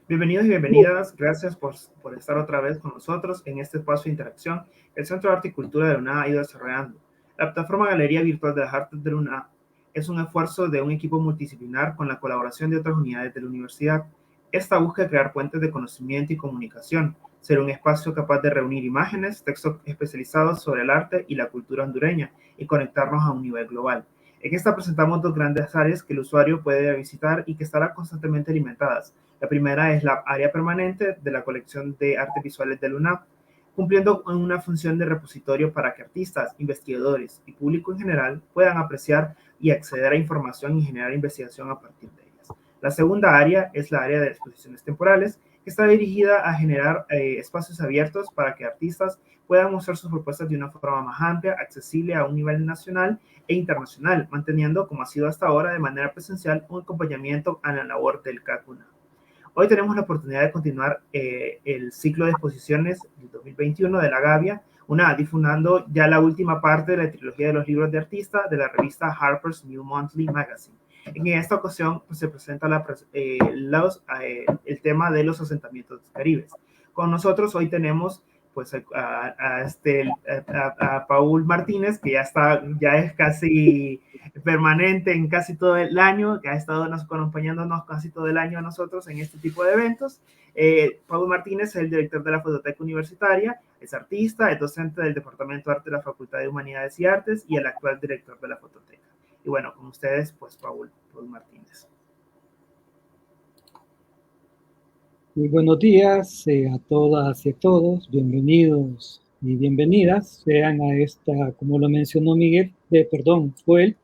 Bienvenidos y bienvenidas. Gracias por estar otra vez con nosotros en este espacio de interacción. El Centro de Arte y Cultura de la UNA ha ido desarrollando. La plataforma Galería Virtual de las Artes de la UNA es un esfuerzo de un equipo multidisciplinar con la colaboración de otras unidades de la universidad. Esta busca crear puentes de conocimiento y comunicación, ser un espacio capaz de reunir imágenes, textos especializados sobre el arte y la cultura hondureña y conectarnos a un nivel global. En esta presentamos dos grandes áreas que el usuario puede visitar y que estarán constantemente alimentadas. La primera es la área permanente de la colección de artes visuales del UNAP, cumpliendo una función de repositorio para que artistas, investigadores y público en general puedan apreciar y acceder a información y generar investigación a partir de ellas. La segunda área es la área de exposiciones temporales, que está dirigida a generar espacios abiertos para que artistas puedan mostrar sus propuestas de una forma más amplia, accesible a un nivel nacional e internacional, manteniendo, como ha sido hasta ahora, de manera presencial, un acompañamiento a la labor del CACUNA. Hoy tenemos la oportunidad de continuar el ciclo de exposiciones del 2021 de la Gavia, difundando ya la última parte de la trilogía de los libros de artista de la revista Harper's New Monthly Magazine. En esta ocasión pues, se presenta el tema de los asentamientos caribes. Con nosotros hoy tenemos pues a Paul Martínez, que ya es casi permanente en casi todo el año, que ha estado acompañándonos casi todo el año a nosotros en este tipo de eventos. Paul Martínez es el director de la Fototeca Universitaria, es artista, es docente del Departamento de Arte de la Facultad de Humanidades y Artes y el actual director de la Fototeca. Y bueno, con ustedes, pues Paul Martínez. Muy buenos días a todas y a todos, bienvenidos y bienvenidas sean a esta, como lo mencionó Joel,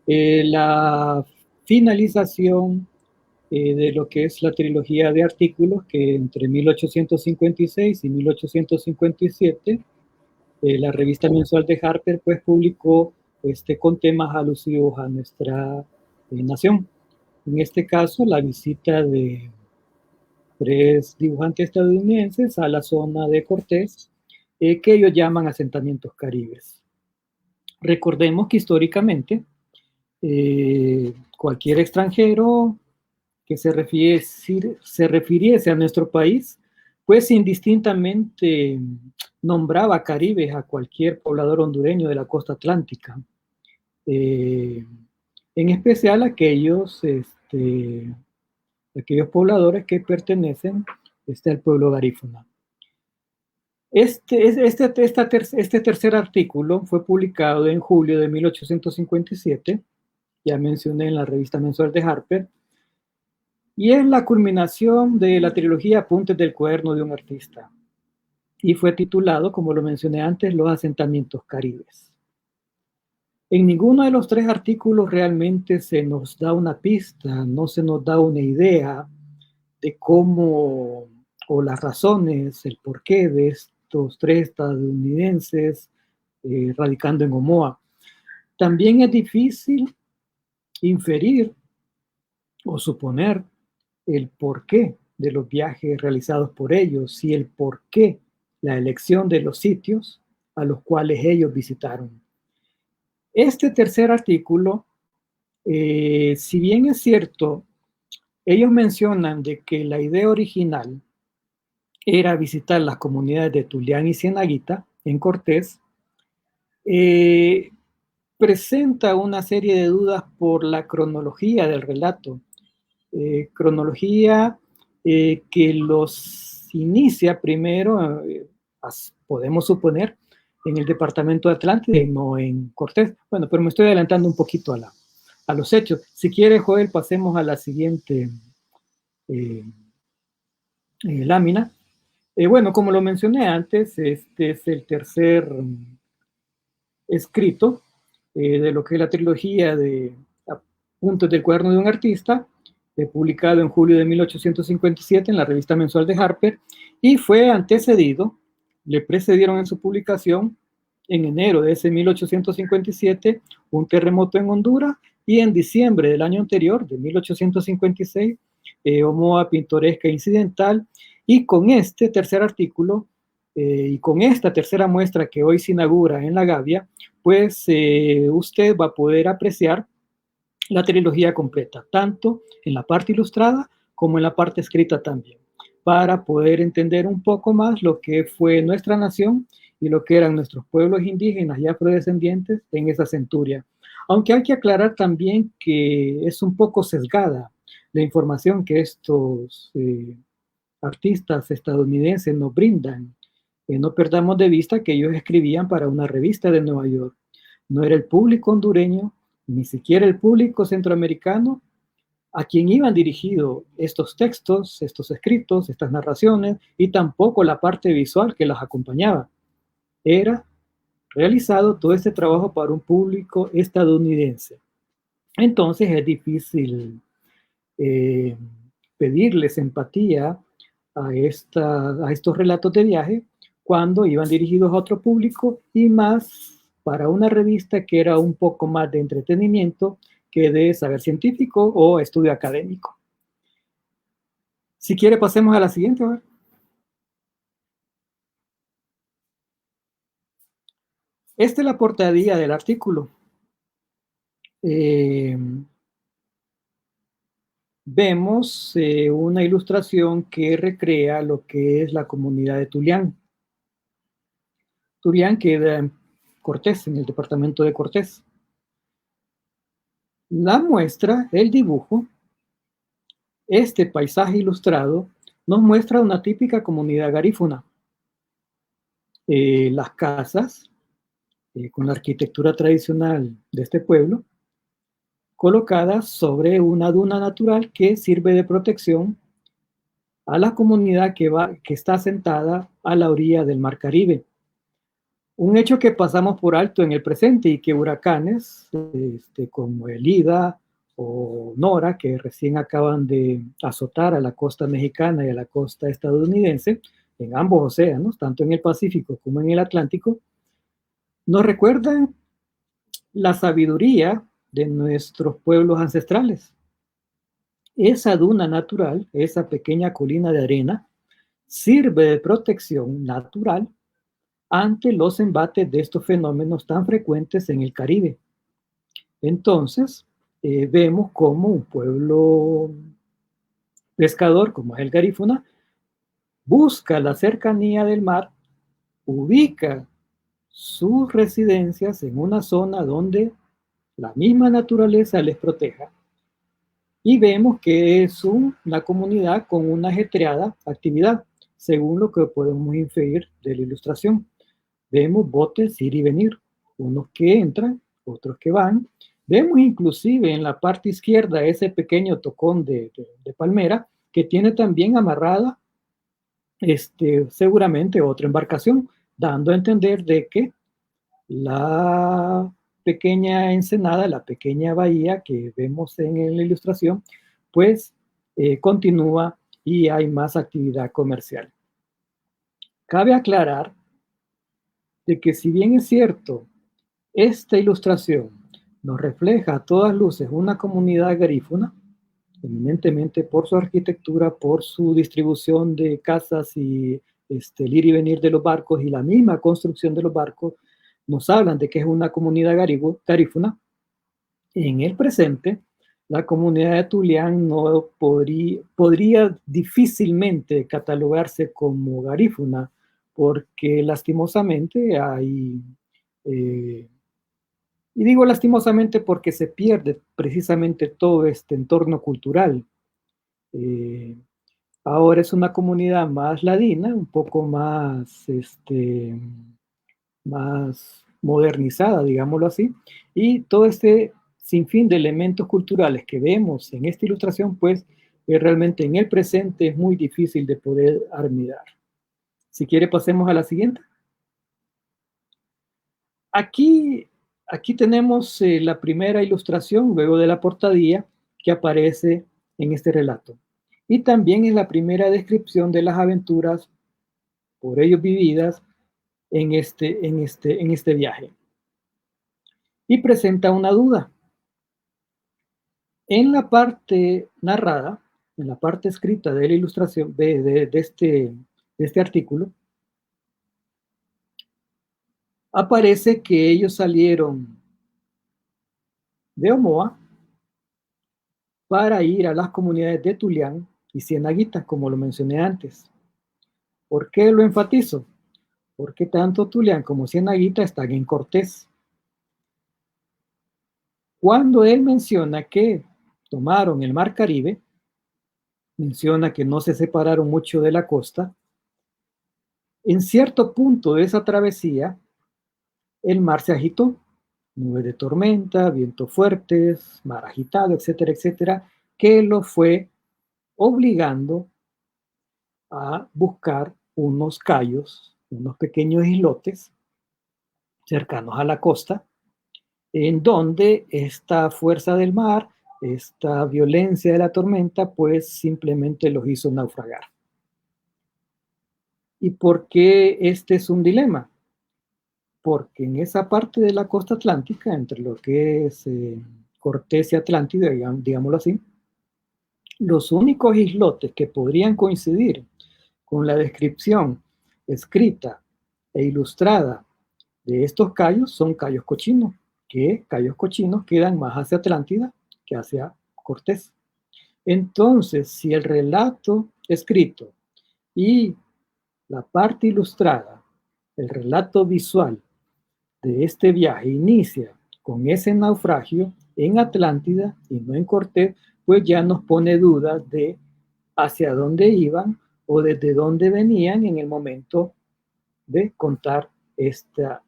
la finalización de lo que es la trilogía de artículos que entre 1856 y 1857 la revista mensual de Harper pues publicó con temas alusivos a nuestra nación. En este caso, la visita de 3 dibujantes estadounidenses a la zona de Cortés, que ellos llaman asentamientos caribes. Recordemos que históricamente cualquier extranjero que se refiriese a nuestro país, pues indistintamente nombraba caribes a cualquier poblador hondureño de la costa atlántica, en especial aquellos pobladores que pertenecen al pueblo garífuna. Este tercer artículo fue publicado en julio de 1857, ya mencioné en la revista mensual de Harper, y es la culminación de la trilogía Apuntes del cuaderno de un artista, y fue titulado, como lo mencioné antes, Los asentamientos caribes. En ninguno de los 3 artículos realmente se nos da una pista, no se nos da una idea de cómo o las razones, el porqué de estos 3 estadounidenses radicando en Omoa. También es difícil inferir o suponer el porqué de los viajes realizados por ellos y el porqué, la elección de los sitios a los cuales ellos visitaron. Este tercer artículo, si bien es cierto, ellos mencionan de que la idea original era visitar las comunidades de Tulián y Cienaguita en Cortés, presenta una serie de dudas por la cronología del relato, cronología que los inicia primero, podemos suponer, en el departamento de Atlántida y no en Cortés. Bueno, pero me estoy adelantando un poquito a los hechos. Si quiere, Joel, pasemos a la siguiente lámina. Bueno, como lo mencioné antes, este es el tercer escrito de lo que es la trilogía de Apuntes del cuaderno de un artista, publicado en julio de 1857 en la revista mensual de Harper, y fue antecedido, le precedieron en su publicación en enero de ese 1857 un terremoto en Honduras, y en diciembre del año anterior, de 1856, Omoa pintoresca e incidental. Y con este tercer artículo y con esta tercera muestra que hoy se inaugura en la Gavia, pues usted va a poder apreciar la trilogía completa, tanto en la parte ilustrada como en la parte escrita también, para poder entender un poco más lo que fue nuestra nación y lo que eran nuestros pueblos indígenas y afrodescendientes en esa centuria. Aunque hay que aclarar también que es un poco sesgada la información que estos artistas estadounidenses nos brindan. No perdamos de vista que ellos escribían para una revista de Nueva York. No era el público hondureño, ni siquiera el público centroamericano a quien iban dirigidos estos textos, estos escritos, estas narraciones, y tampoco la parte visual que las acompañaba. Era realizado todo este trabajo para un público estadounidense. Entonces es difícil pedirles empatía a estos relatos de viaje cuando iban dirigidos a otro público y más para una revista que era un poco más de entretenimiento que de saber científico o estudio académico. Si quiere, pasemos a la siguiente. ¿Verdad? Esta es la portadilla del artículo. Vemos una ilustración que recrea lo que es la comunidad de Tulián. Tulián queda en Cortés, en el departamento de Cortés. La muestra, el dibujo, este paisaje ilustrado, nos muestra una típica comunidad garífuna. Las casas, con la arquitectura tradicional de este pueblo, colocadas sobre una duna natural que sirve de protección a la comunidad que está asentada a la orilla del Mar Caribe. Un hecho que pasamos por alto en el presente y que huracanes como el Ida o Nora, que recién acaban de azotar a la costa mexicana y a la costa estadounidense, en ambos océanos, tanto en el Pacífico como en el Atlántico, nos recuerdan la sabiduría de nuestros pueblos ancestrales. Esa duna natural, esa pequeña colina de arena, sirve de protección natural ante los embates de estos fenómenos tan frecuentes en el Caribe. Entonces, vemos como un pueblo pescador, como es el garífuna, busca la cercanía del mar, ubica sus residencias en una zona donde la misma naturaleza les proteja. Y vemos que es una comunidad con una ajetreada actividad, según lo que podemos inferir de la ilustración. Vemos botes ir y venir, unos que entran, otros que van. Vemos inclusive en la parte izquierda ese pequeño tocón de palmera que tiene también amarrada seguramente otra embarcación, dando a entender de que la pequeña ensenada, la pequeña bahía que vemos en la ilustración, pues continúa y hay más actividad comercial. Cabe aclarar de que si bien es cierto, esta ilustración nos refleja a todas luces una comunidad garífuna, eminentemente por su arquitectura, por su distribución de casas y el ir y venir de los barcos y la misma construcción de los barcos, nos hablan de que es una comunidad garífuna. En el presente, la comunidad de Tulián no podría difícilmente catalogarse como garífuna, porque lastimosamente hay, y digo lastimosamente porque se pierde precisamente todo este entorno cultural. Ahora es una comunidad más ladina, un poco más, más modernizada, digámoslo así, y todo este sinfín de elementos culturales que vemos en esta ilustración, pues realmente en el presente es muy difícil de poder admirar. Si quiere, pasemos a la siguiente. Aquí tenemos la primera ilustración, luego de la portadilla, que aparece en este relato. Y también es la primera descripción de las aventuras por ellos vividas en este viaje. Y presenta una duda. En la parte narrada, en la parte escrita de la ilustración de este artículo, aparece que ellos salieron de Omoa para ir a las comunidades de Tulián y Cienaguita, como lo mencioné antes. ¿Por qué lo enfatizo? Porque tanto Tulián como Cienaguita están en Cortés. Cuando él menciona que tomaron el Mar Caribe, menciona que no se separaron mucho de la costa, en cierto punto de esa travesía, el mar se agitó, nubes de tormenta, vientos fuertes, mar agitado, etcétera, etcétera, que lo fue obligando a buscar unos cayos, unos pequeños islotes cercanos a la costa, en donde esta fuerza del mar, esta violencia de la tormenta, pues simplemente los hizo naufragar. ¿Y por qué este es un dilema? Porque en esa parte de la costa atlántica, entre lo que es Cortés y Atlántida, digámoslo así, los únicos islotes que podrían coincidir con la descripción escrita e ilustrada de estos cayos son cayos cochinos, que cayos cochinos quedan más hacia Atlántida que hacia Cortés. Entonces, si el relato escrito y la parte ilustrada, el relato visual de este viaje inicia con ese naufragio en Atlántida y no en Cortés, pues ya nos pone dudas de hacia dónde iban o desde dónde venían en el momento de contar este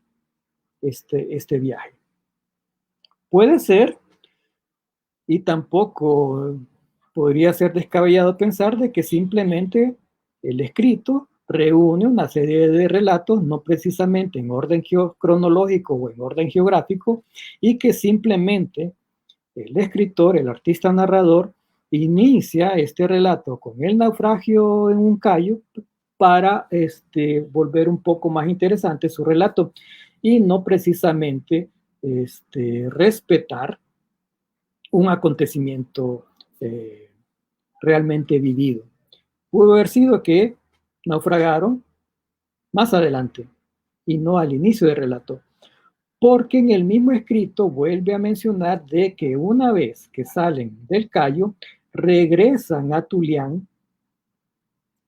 viaje. Puede ser, y tampoco podría ser descabellado pensar de que simplemente el escrito reúne una serie de relatos, no precisamente en orden cronológico o en orden geográfico, y que simplemente el escritor, el artista narrador, inicia este relato con el naufragio en un cayo para volver un poco más interesante su relato y no precisamente respetar un acontecimiento realmente vivido. Pudo haber sido que naufragaron más adelante y no al inicio del relato, porque en el mismo escrito vuelve a mencionar de que una vez que salen del Cayo, regresan a Tulián.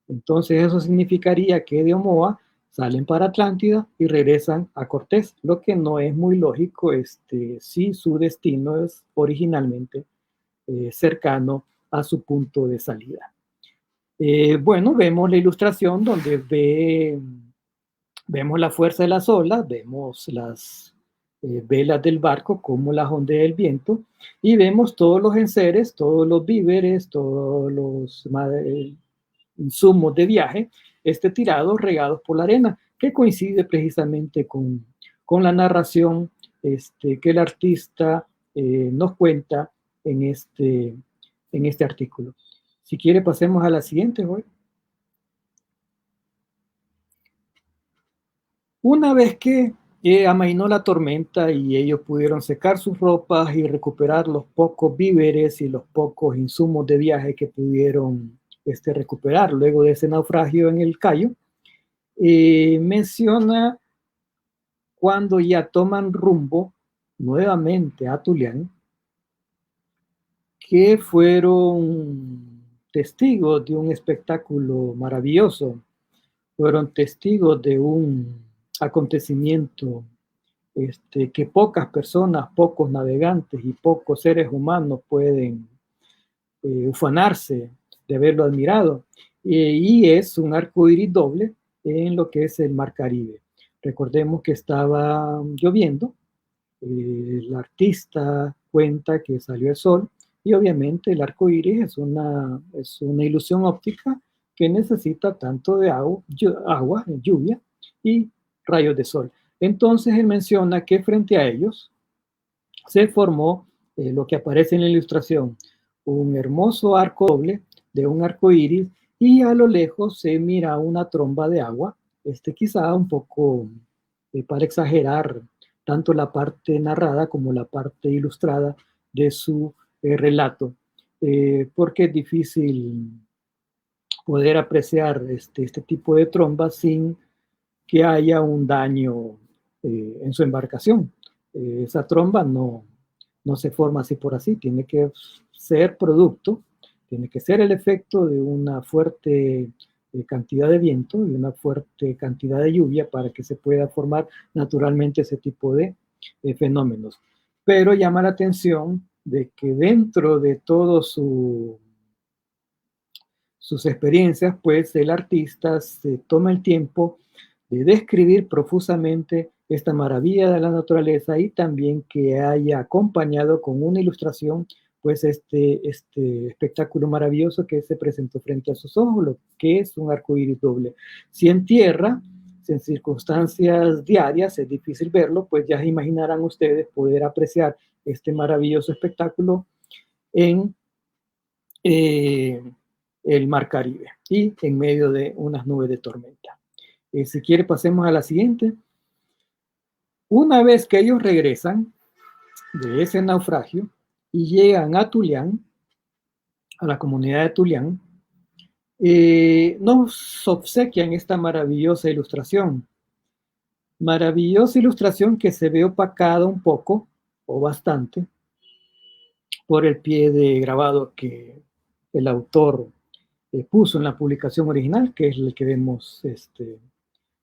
Entonces eso significaría que de Omoa salen para Atlántida y regresan a Cortés, lo que no es muy lógico si su destino es originalmente cercano a su punto de salida. Bueno, vemos la ilustración donde vemos la fuerza de las olas, vemos las velas del barco, cómo las ondea el viento, y vemos todos los enseres, todos los víveres, todos los insumos de viaje, tirados, regados por la arena, que coincide precisamente con la narración que el artista nos cuenta en este artículo. Si quiere, pasemos a la siguiente, Joel. Una vez que amainó la tormenta y ellos pudieron secar sus ropas y recuperar los pocos víveres y los pocos insumos de viaje que pudieron recuperar luego de ese naufragio en el Cayo, menciona cuando ya toman rumbo nuevamente a Tulián, que fueron testigos de un espectáculo maravilloso, fueron testigos de un acontecimiento que pocas personas, pocos navegantes y pocos seres humanos pueden ufanarse de haberlo admirado. Y es un arco iris doble en lo que es el Mar Caribe. Recordemos que estaba lloviendo, el artista cuenta que salió el sol y obviamente el arco iris es una ilusión óptica que necesita tanto de agua, lluvia y rayos de sol. Entonces él menciona que frente a ellos se formó lo que aparece en la ilustración, un hermoso arco doble de un arco iris y a lo lejos se mira una tromba de agua, quizá un poco para exagerar tanto la parte narrada como la parte ilustrada de su relato, porque es difícil poder apreciar este tipo de trombas sin que haya un daño en su embarcación. Esa tromba no se forma así por así, tiene que ser producto Tiene que ser el efecto de una fuerte cantidad de viento y una fuerte cantidad de lluvia para que se pueda formar naturalmente ese tipo de fenómenos. Pero llama la atención de que dentro de todos sus experiencias, pues el artista se toma el tiempo de describir profusamente esta maravilla de la naturaleza y también que haya acompañado con una ilustración pues este espectáculo maravilloso que se presentó frente a sus ojos, lo que es un arco iris doble. Si en tierra, en circunstancias diarias, es difícil verlo, pues ya se imaginarán ustedes poder apreciar este maravilloso espectáculo en el Mar Caribe y en medio de unas nubes de tormenta. Si quiere, pasemos a la siguiente. Una vez que ellos regresan de ese naufragio y llegan a Tulián, a la comunidad de Tulián, nos obsequian esta maravillosa ilustración. Maravillosa ilustración que se ve opacada un poco, o bastante, por el pie de grabado que el autor puso en la publicación original, que es el que vemos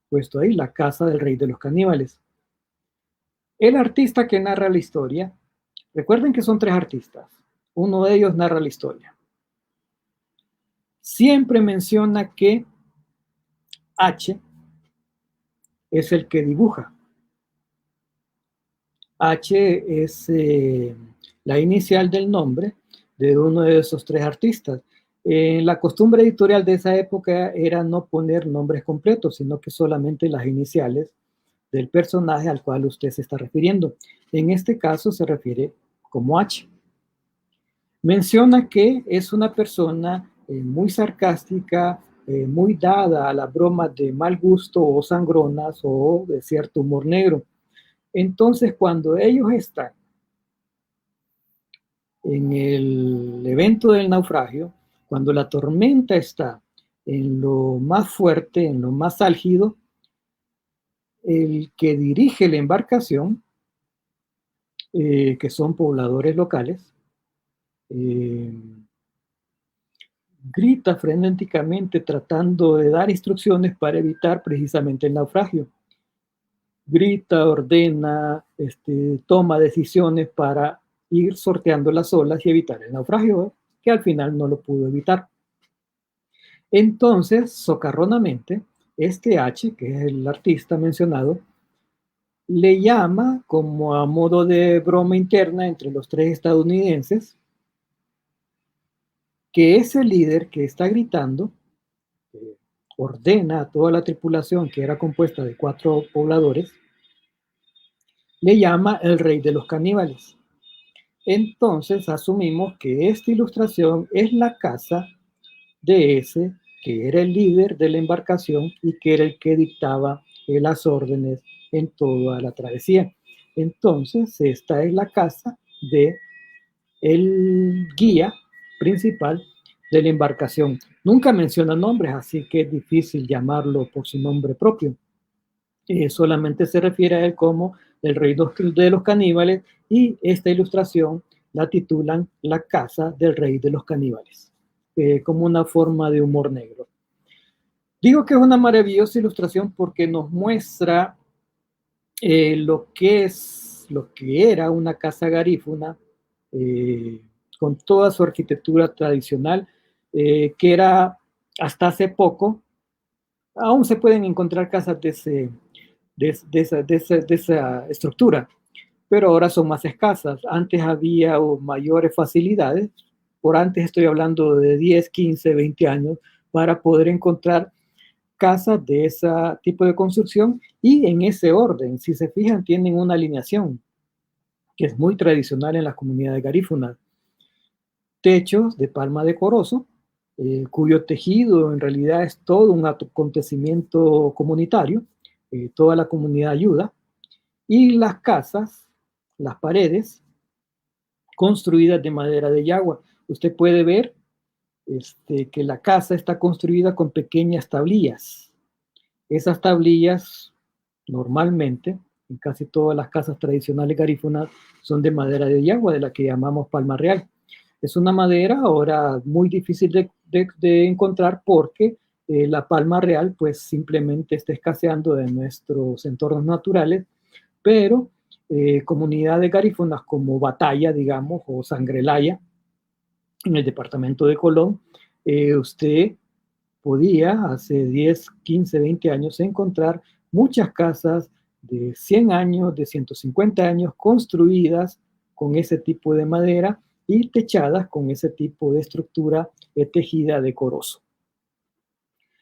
puesto ahí, La casa del rey de los caníbales. El artista que narra la historia, recuerden que son 3 artistas, uno de ellos narra la historia. Siempre menciona que H es el que dibuja. H es la inicial del nombre de uno de esos 3 artistas. La costumbre editorial de esa época era no poner nombres completos, sino que solamente las iniciales del personaje al cual usted se está refiriendo. En este caso se refiere como H. Menciona que es una persona muy sarcástica, muy dada a las bromas de mal gusto o sangronas o de cierto humor negro. Entonces, cuando ellos están en el evento del naufragio, cuando la tormenta está en lo más fuerte, en lo más álgido, el que dirige la embarcación, que son pobladores locales, grita frenéticamente tratando de dar instrucciones para evitar precisamente el naufragio. Grita, ordena, toma decisiones para ir sorteando las olas y evitar el naufragio, que al final no lo pudo evitar. Entonces, socarronamente, H, que es el artista mencionado, le llama, como a modo de broma interna entre los 3 estadounidenses, que ese líder que está gritando ordena a toda la tripulación, que era compuesta de 4 pobladores, le llama el rey de los caníbales. Entonces asumimos que esta ilustración es la casa de ese que era el líder de la embarcación y que era el que dictaba las órdenes en toda la travesía. Entonces esta es la casa de el guía principal de la embarcación. Nunca menciona nombres, así que es difícil llamarlo por su nombre propio. Solamente se refiere a él como el rey de los caníbales y esta ilustración la titulan La casa del rey de los caníbales, como una forma de humor negro. Digo que es una maravillosa ilustración porque nos muestra lo que era una casa garífuna con toda su arquitectura tradicional, que era hasta hace poco, aún se pueden encontrar casas de esa estructura, pero ahora son más escasas. Antes había mayores facilidades, por antes estoy hablando de 10, 15, 20 años, para poder encontrar casas de ese tipo de construcción y en ese orden. Si se fijan, tienen una alineación que es muy tradicional en las comunidades garífunas. Techos de palma de corozo, cuyo tejido en realidad es todo un acontecimiento comunitario, toda la comunidad ayuda, y las casas, las paredes, construidas de madera de yagua. Usted puede ver que la casa está construida con pequeñas tablillas. Esas tablillas, normalmente, en casi todas las casas tradicionales garífunas, son de madera de yagua, de la que llamamos palma real. Es una madera ahora muy difícil de encontrar porque la palma real pues simplemente está escaseando de nuestros entornos naturales, pero comunidades garífunas como Batalla, digamos, o Sangrelaya, en el departamento de Colón, usted podía hace 10, 15, 20 años encontrar muchas casas de 100 años, de 150 años, construidas con ese tipo de madera y techadas con ese tipo de estructura tejida decoroso.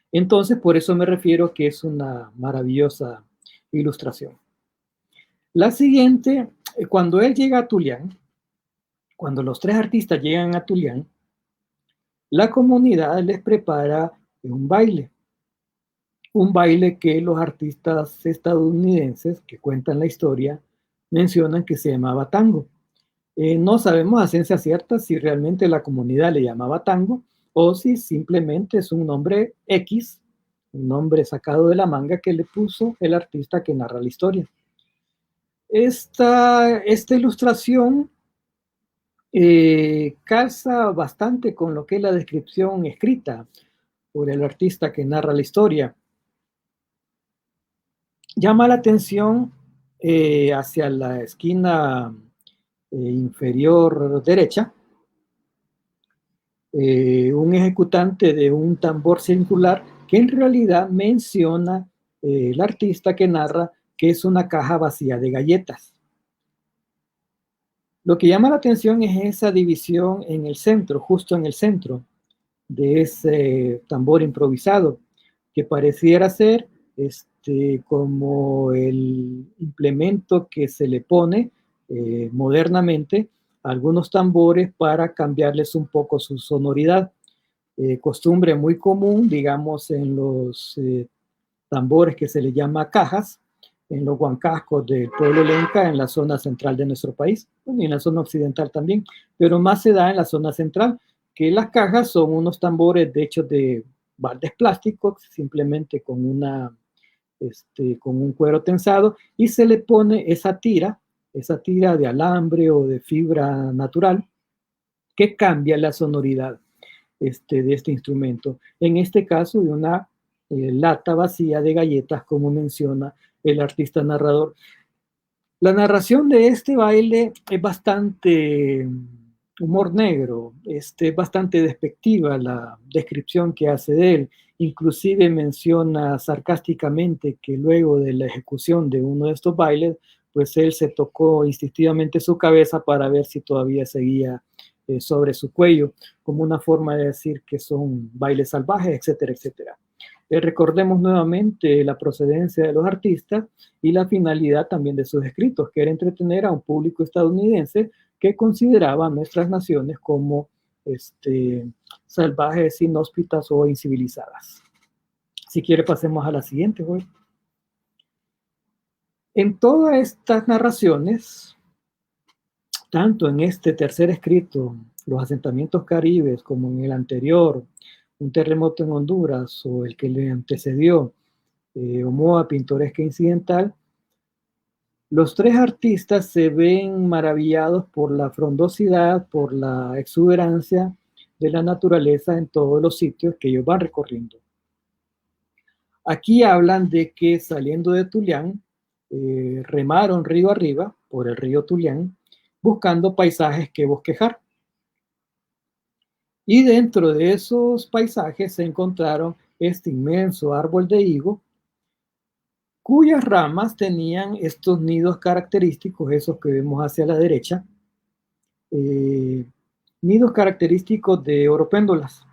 Entonces, por eso me refiero que es una maravillosa ilustración. La siguiente, cuando él llega a Tulián, cuando los tres artistas llegan a Tulián, la comunidad les prepara un baile que los artistas estadounidenses que cuentan la historia mencionan que se llamaba tango. No sabemos a ciencia cierta si realmente la comunidad le llamaba tango o si simplemente es un nombre X, un nombre sacado de la manga que le puso el artista que narra la historia. Esta ilustración calza bastante con lo que es la descripción escrita por el artista que narra la historia. Llama la atención hacia la esquina inferior derecha, un ejecutante de un tambor circular que en realidad menciona el artista que narra que es una caja vacía de galletas. Lo que llama la atención es esa división en el centro, justo en el centro de ese tambor improvisado, que pareciera ser como el implemento que se le pone modernamente a algunos tambores para cambiarles un poco su sonoridad. Costumbre muy común, digamos, en los tambores que se le llama cajas, en los huancascos del pueblo lenca, en la zona central de nuestro país, y en la zona occidental también, pero más se da en la zona central, que las cajas son unos tambores de hechos de baldes plásticos, simplemente con un cuero tensado, y se le pone esa tira de alambre o de fibra natural, que cambia la sonoridad de este instrumento. En este caso, de una lata vacía de galletas, como menciona el artista narrador. La narración de este baile es bastante humor negro, es bastante despectiva la descripción que hace de él. Inclusive menciona sarcásticamente que luego de la ejecución de uno de estos bailes, pues él se tocó instintivamente su cabeza para ver si todavía seguía sobre su cuello, como una forma de decir que son bailes salvajes, etcétera, etcétera. Recordemos nuevamente la procedencia de los artistas y la finalidad también de sus escritos, que era entretener a un público estadounidense que consideraba a nuestras naciones como salvajes, inhóspitas o incivilizadas. Si quiere, pasemos a la siguiente, güey. En todas estas narraciones, tanto en este tercer escrito, los asentamientos caribes, como en el anterior, un terremoto en Honduras, o el que le antecedió, Omoa, pintoresca incidental, los tres artistas se ven maravillados por la frondosidad, por la exuberancia de la naturaleza en todos los sitios que ellos van recorriendo. Aquí hablan de que saliendo de Tulián, remaron río arriba por el río Tulián, buscando paisajes que bosquejar. Y dentro de esos paisajes se encontraron este inmenso árbol de higo, cuyas ramas tenían estos nidos característicos, esos que vemos hacia la derecha, nidos característicos de oropéndolas.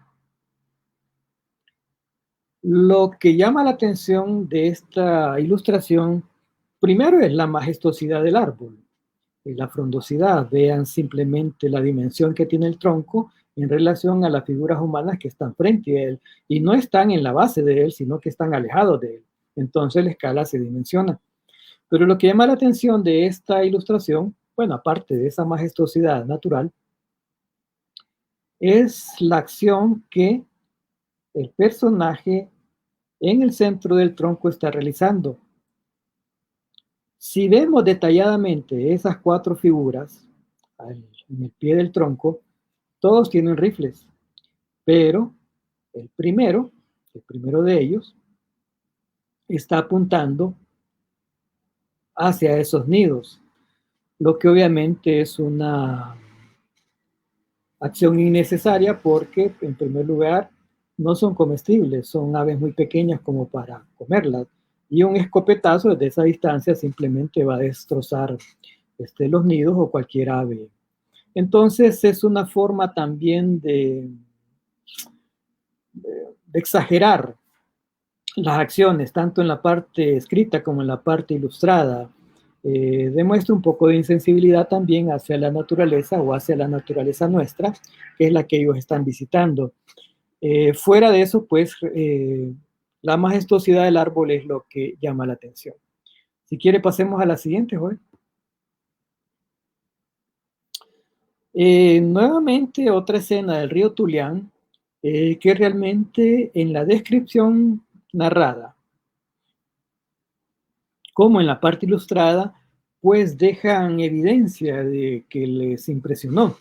Lo que llama la atención de esta ilustración, primero es la majestuosidad del árbol, la frondosidad. Vean simplemente la dimensión que tiene el tronco en relación a las figuras humanas que están frente a él, y no están en la base de él, sino que están alejados de él. Entonces la escala se dimensiona. Pero lo que llama la atención de esta ilustración, bueno, aparte de esa majestuosidad natural, es la acción que el personaje en el centro del tronco está realizando. Si vemos detalladamente esas cuatro figuras en el pie del tronco, Todos tienen rifles, pero el primero de ellos, está apuntando hacia esos nidos, lo que obviamente es una acción innecesaria porque, en primer lugar, no son comestibles, son aves muy pequeñas como para comerlas, y un escopetazo desde esa distancia simplemente va a destrozar los nidos o cualquier ave. Entonces es una forma también de exagerar las acciones, tanto en la parte escrita como en la parte ilustrada. Demuestra un poco de insensibilidad también hacia la naturaleza o hacia la naturaleza nuestra, que es la que ellos están visitando. Fuera de eso, pues, la majestuosidad del árbol es lo que llama la atención. Si quiere, pasemos a la siguiente, Joel. Nuevamente, otra escena del río Tulián, que realmente en la descripción narrada, como en la parte ilustrada, pues dejan evidencia de que les impresionó.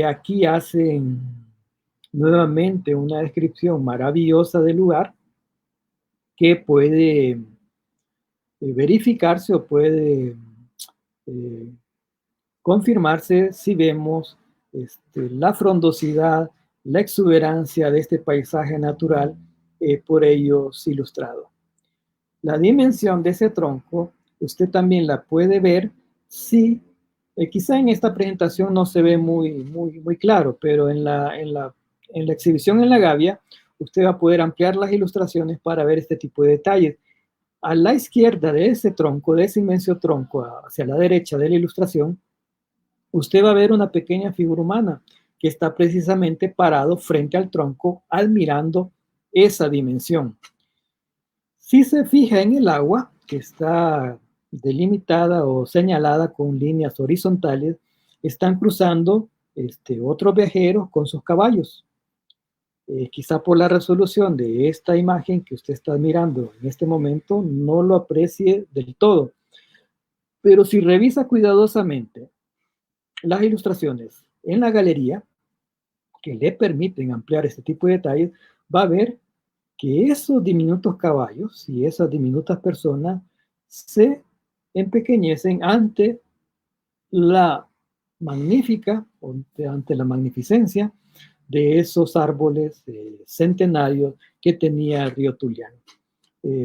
Aquí hacen nuevamente una descripción maravillosa del lugar que puede verificarse o puede confirmarse si vemos la frondosidad, la exuberancia de este paisaje natural por ellos ilustrado. La dimensión de ese tronco, usted también la puede ver si, quizá en esta presentación no se ve muy claro, pero en la exhibición en la Gavia, usted va a poder ampliar las ilustraciones para ver este tipo de detalles. A la izquierda de ese tronco, de ese inmenso tronco, hacia la derecha de la ilustración, usted va a ver una pequeña figura humana que está precisamente parado frente al tronco, admirando esa dimensión. Si se fija en el agua, que está delimitada o señalada con líneas horizontales, están cruzando otros viajeros con sus caballos. Quizá por la resolución de esta imagen que usted está mirando en este momento no lo aprecie del todo. Pero si revisa cuidadosamente las ilustraciones en la galería, que le permiten ampliar este tipo de detalles, va a ver que esos diminutos caballos y esas diminutas personas se empequeñecen ante la magnífica, ante la magnificencia de esos árboles centenarios que tenía el río Tulián.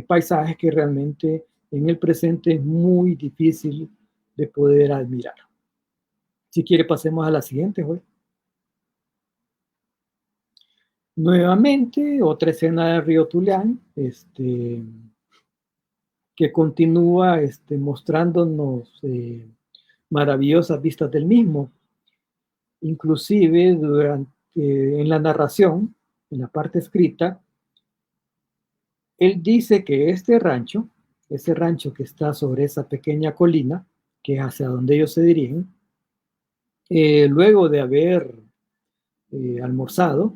Paisajes que realmente en el presente es muy difícil de poder admirar. Si quiere, pasemos a la siguiente, Joel. Nuevamente, otra escena del río Tulián, que continúa mostrándonos maravillosas vistas del mismo. Inclusive, en la narración, en la parte escrita, él dice que ese rancho que está sobre esa pequeña colina, que es hacia donde ellos se dirigen, luego de haber almorzado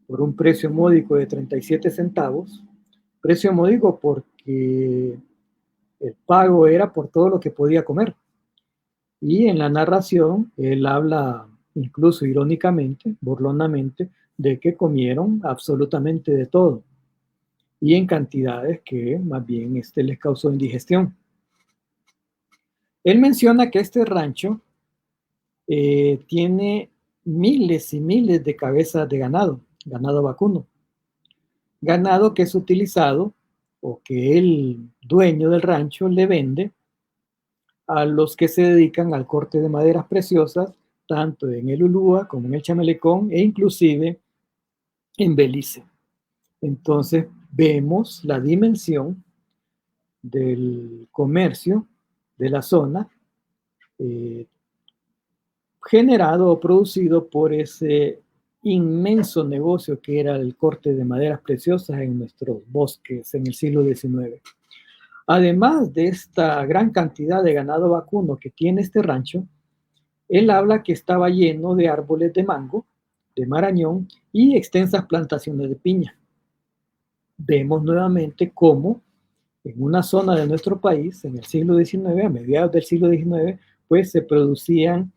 por un precio módico de 37 centavos, precio módico porque el pago era por todo lo que podía comer. Y en la narración, él habla incluso irónicamente, burlonamente, de que comieron absolutamente de todo y en cantidades que más bien les causó indigestión. Él menciona que este rancho tiene miles y miles de cabezas de ganado vacuno, ganado que es utilizado o que el dueño del rancho le vende a los que se dedican al corte de maderas preciosas, tanto en el Ulúa como en el Chamelecón e inclusive en Belice. Entonces vemos la dimensión del comercio de la zona generado o producido por ese inmenso negocio que era el corte de maderas preciosas en nuestros bosques en el siglo XIX. Además de esta gran cantidad de ganado vacuno que tiene este rancho, él habla que estaba lleno de árboles de mango, de marañón y extensas plantaciones de piña. Vemos nuevamente cómo en una zona de nuestro país, en el siglo XIX, a mediados del siglo XIX, pues se producían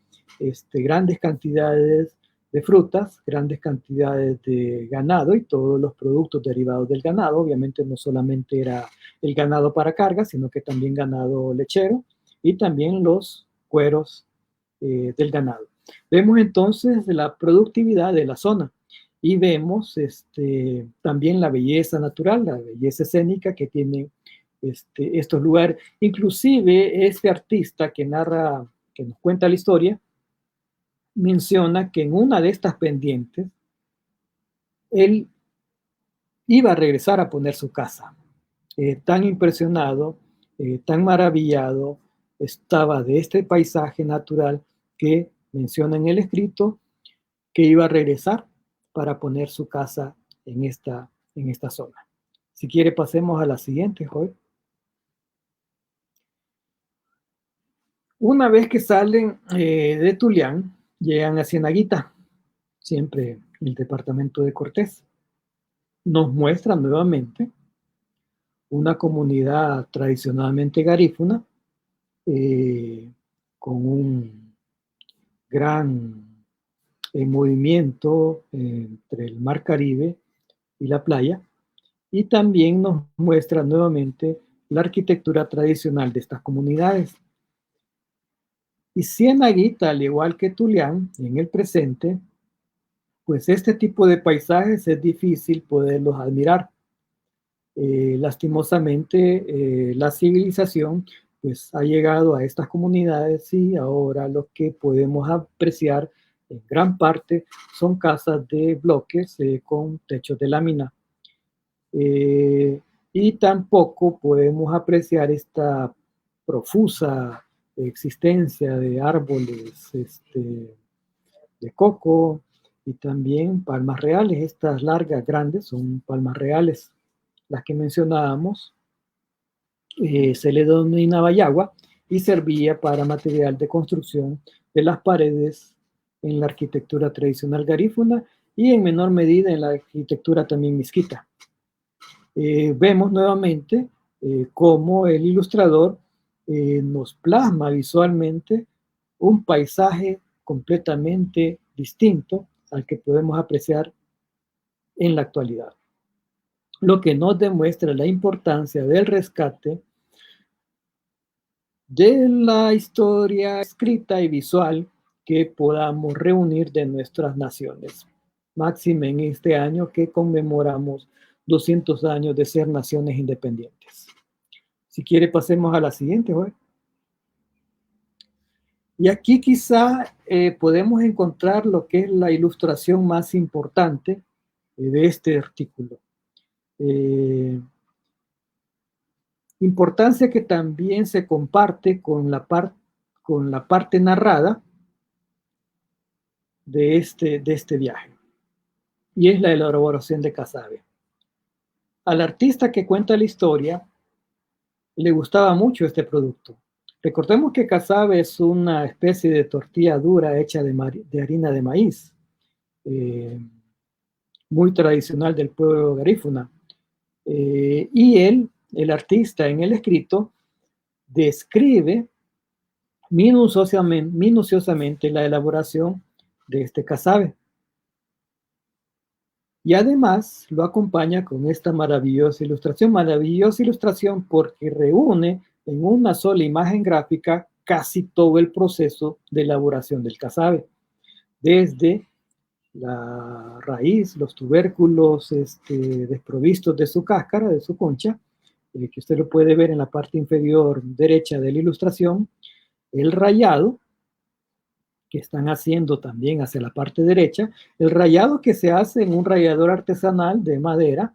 grandes cantidades de frutas, grandes cantidades de ganado y todos los productos derivados del ganado. Obviamente no solamente era el ganado para carga, sino que también ganado lechero y también los cueros del ganado. Vemos entonces la productividad de la zona y vemos también la belleza natural, la belleza escénica que tienen estos lugares. Inclusive este artista que narra, que nos cuenta la historia, menciona que en una de estas pendientes él iba a regresar a poner su casa. Tan impresionado, tan maravillado estaba de este paisaje natural que menciona en el escrito que iba a regresar para poner su casa en esta zona. Si quiere, pasemos a la siguiente, Joel. Una vez que salen de Tulián, llegan a Cienaguita, siempre el departamento de Cortés. Nos muestra nuevamente una comunidad tradicionalmente garífuna, con un gran movimiento entre el mar Caribe y la playa, y también nos muestra nuevamente la arquitectura tradicional de estas comunidades. Y Cienaguita, al igual que Tulián, en el presente, pues este tipo de paisajes es difícil poderlos admirar. Lastimosamente, la civilización pues ha llegado a estas comunidades y ahora lo que podemos apreciar en gran parte son casas de bloques con techos de lámina. Y tampoco podemos apreciar esta profusa existencia de árboles de coco y también palmas reales. Estas largas, grandes, son palmas reales. Las que mencionábamos, se le denominaba yagua y servía para material de construcción de las paredes en la arquitectura tradicional garífuna y en menor medida en la arquitectura también mezquita. Vemos nuevamente cómo el ilustrador nos plasma visualmente un paisaje completamente distinto al que podemos apreciar en la actualidad, lo que nos demuestra la importancia del rescate de la historia escrita y visual que podamos reunir de nuestras naciones. Máxime en este año que conmemoramos 200 años de ser naciones independientes. Si quiere, pasemos a la siguiente, Joel. Y aquí quizá podemos encontrar lo que es la ilustración más importante de este artículo. Importancia que también se comparte con la parte narrada de este viaje, y es la elaboración de casabe. Al artista que cuenta la historia le gustaba mucho este producto. Recordemos que casabe es una especie de tortilla dura hecha de harina de maíz, muy tradicional del pueblo garífuna. Y el artista en el escrito describe minuciosamente la elaboración de este casabe. Y además lo acompaña con esta maravillosa ilustración porque reúne en una sola imagen gráfica casi todo el proceso de elaboración del casabe, desde la raíz, los tubérculos desprovistos de su cáscara, de su concha, que usted lo puede ver en la parte inferior derecha de la ilustración, el rallado, que están haciendo también hacia la parte derecha, el rallado que se hace en un rallador artesanal de madera,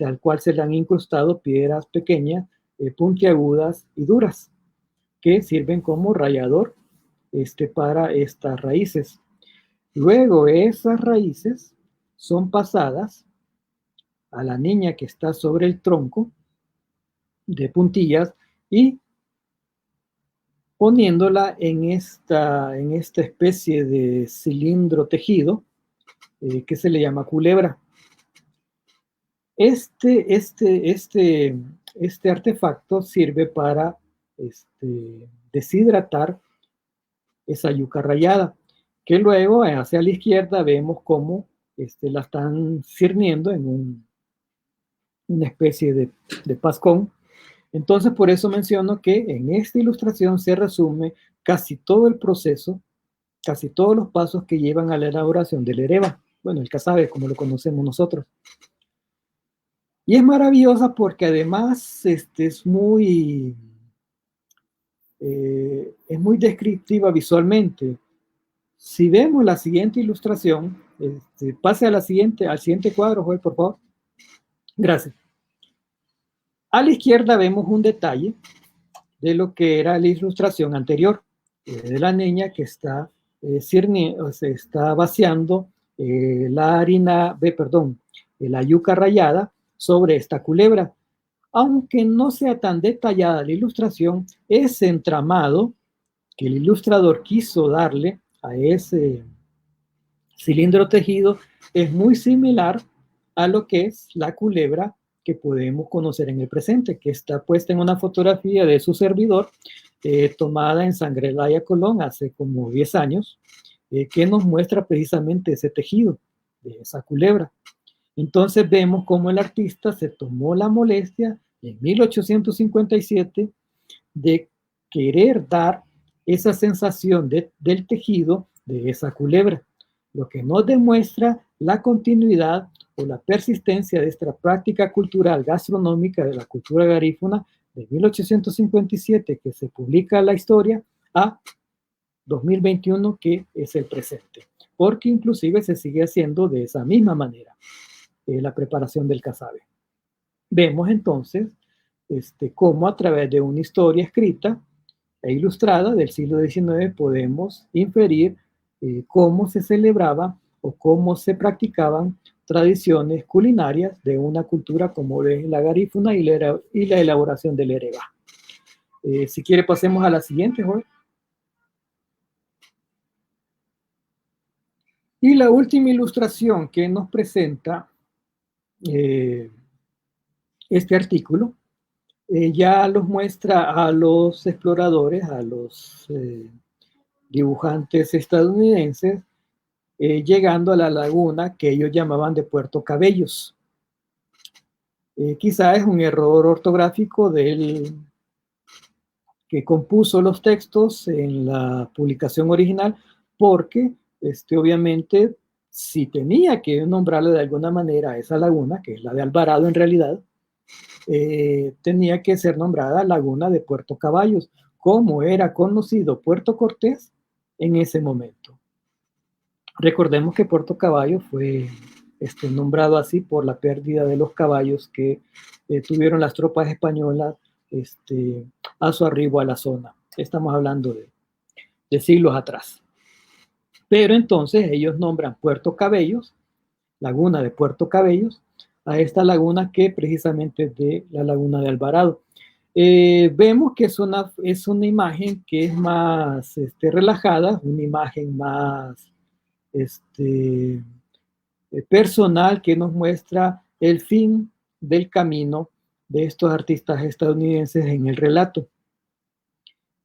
al cual se le han incrustado piedras pequeñas, puntiagudas y duras, que sirven como rallador para estas raíces. Luego esas raíces son pasadas a la niña que está sobre el tronco de puntillas y poniéndola en esta especie de cilindro tejido que se le llama culebra. Este artefacto sirve para deshidratar esa yuca rallada. que luego hacia la izquierda vemos cómo la están sirviendo en una especie de pascón. Entonces, por eso menciono que en esta ilustración se resume casi todo el proceso, casi todos los pasos que llevan a la elaboración del ereba, bueno, el casabe, como lo conocemos nosotros. Y es maravillosa porque además es muy descriptiva visualmente. Si vemos la siguiente ilustración, pase al siguiente cuadro, Joel, por favor. Gracias. A la izquierda vemos un detalle de lo que era la ilustración anterior, de la niña que está, se está vaciando la yuca rallada sobre esta culebra. Aunque no sea tan detallada la ilustración, ese entramado que el ilustrador quiso darle a ese cilindro tejido es muy similar a lo que es la culebra que podemos conocer en el presente, que está puesta en una fotografía de su servidor, tomada en Sangrelaya, Colón, hace como 10 años, que nos muestra precisamente ese tejido de esa culebra. Entonces vemos cómo el artista se tomó la molestia en 1857 de querer dar esa sensación del tejido de esa culebra, lo que nos demuestra la continuidad o la persistencia de esta práctica cultural gastronómica de la cultura garífuna de 1857, que se publica la historia, a 2021, que es el presente, porque inclusive se sigue haciendo de esa misma manera la preparación del casabe. Vemos entonces cómo a través de una historia escrita e ilustrada del siglo XIX podemos inferir cómo se celebraba o cómo se practicaban tradiciones culinarias de una cultura como es la garífuna y la elaboración del ereba. Si quiere pasemos a la siguiente, Jorge. Y la última ilustración que nos presenta este artículo ya los muestra a los exploradores, a los dibujantes estadounidenses, llegando a la laguna que ellos llamaban de Puerto Cabellos. Quizá es un error ortográfico del que compuso los textos en la publicación original, porque obviamente si tenía que nombrarle de alguna manera a esa laguna, que es la de Alvarado en realidad, tenía que ser nombrada Laguna de Puerto Caballos, como era conocido Puerto Cortés en ese momento. Recordemos que Puerto Caballos fue nombrado así por la pérdida de los caballos que tuvieron las tropas españolas a su arribo a la zona. Estamos hablando de siglos atrás. Pero entonces ellos nombran Puerto Cabellos, Laguna de Puerto Cabellos, a esta laguna que precisamente es de la Laguna de Alvarado. Vemos que es una imagen que es más relajada, una imagen más personal, que nos muestra el fin del camino de estos artistas estadounidenses en el relato.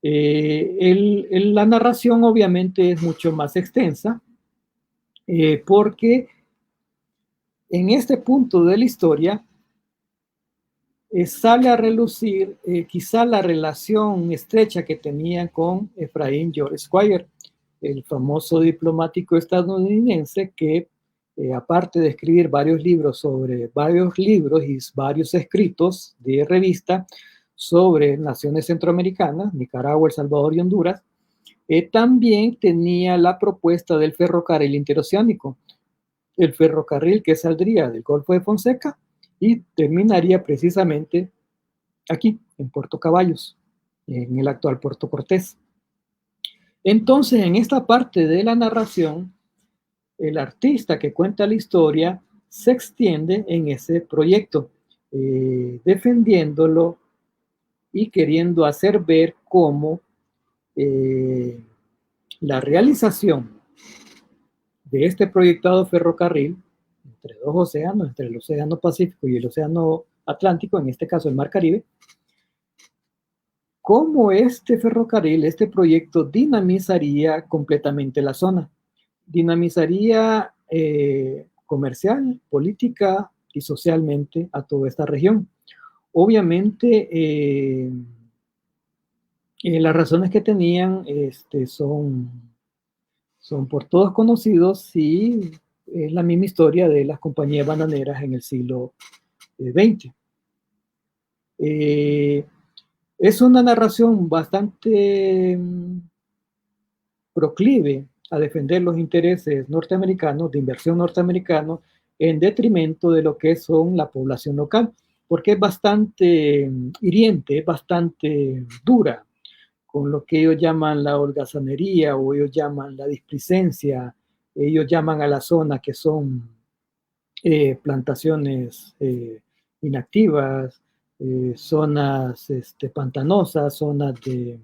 La narración obviamente es mucho más extensa, porque en este punto de la historia sale a relucir quizá la relación estrecha que tenían con Ephraim George Squire, el famoso diplomático estadounidense que aparte de escribir varios libros y varios escritos de revista sobre naciones centroamericanas, Nicaragua, El Salvador y Honduras, también tenía la propuesta del ferrocarril interoceánico, el ferrocarril que saldría del Golfo de Fonseca y terminaría precisamente aquí, en Puerto Caballos, en el actual Puerto Cortés. Entonces, en esta parte de la narración, el artista que cuenta la historia se extiende en ese proyecto, defendiéndolo y queriendo hacer ver cómo la realización de este proyectado ferrocarril entre dos océanos, entre el Océano Pacífico y el Océano Atlántico, en este caso el Mar Caribe, cómo este ferrocarril, este proyecto dinamizaría completamente la zona. dinamizaría comercial, política y socialmente a toda esta región. Obviamente, las razones que tenían son por todos conocidos y es la misma historia de las compañías bananeras en el siglo XX. Es una narración bastante proclive a defender los intereses norteamericanos, de inversión norteamericano, en detrimento de lo que son la población local, porque es bastante hiriente, es bastante dura con lo que ellos llaman la holgazanería o ellos llaman la displicencia, ellos llaman a la zona que son plantaciones inactivas, zonas pantanosas, zonas de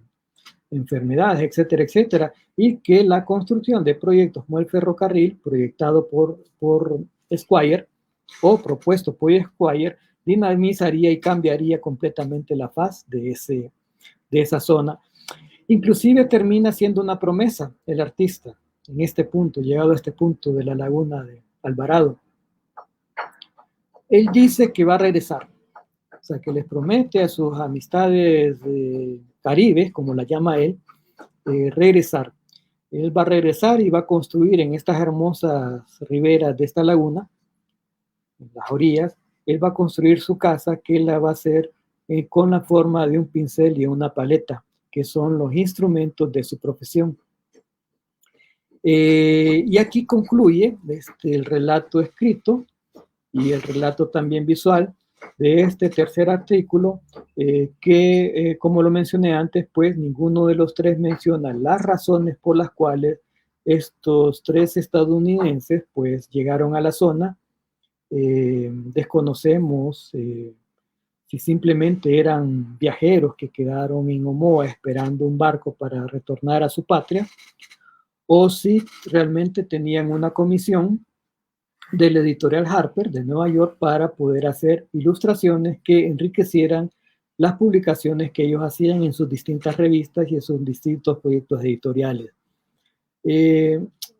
enfermedades, etcétera, etcétera, y que la construcción de proyectos como el ferrocarril, proyectado por Squire o propuesto por Squire, dinamizaría y cambiaría completamente la faz de esa zona. Inclusive termina siendo una promesa el artista en este punto, llegado a este punto de la laguna de Alvarado. Él dice que va a regresar, o sea, que les promete a sus amistades caribes, como la llama él, regresar. Él va a regresar y va a construir en estas hermosas riberas de esta laguna, en las orillas, él va a construir su casa que él la va a hacer con la forma de un pincel y una paleta, que son los instrumentos de su profesión. Y aquí concluye el relato escrito y el relato también visual de este tercer artículo, que como lo mencioné antes, pues ninguno de los tres menciona las razones por las cuales estos tres estadounidenses pues llegaron a la zona. Desconocemos si simplemente eran viajeros que quedaron en Omoa esperando un barco para retornar a su patria, o si realmente tenían una comisión del editorial Harper de Nueva York para poder hacer ilustraciones que enriquecieran las publicaciones que ellos hacían en sus distintas revistas y en sus distintos proyectos editoriales.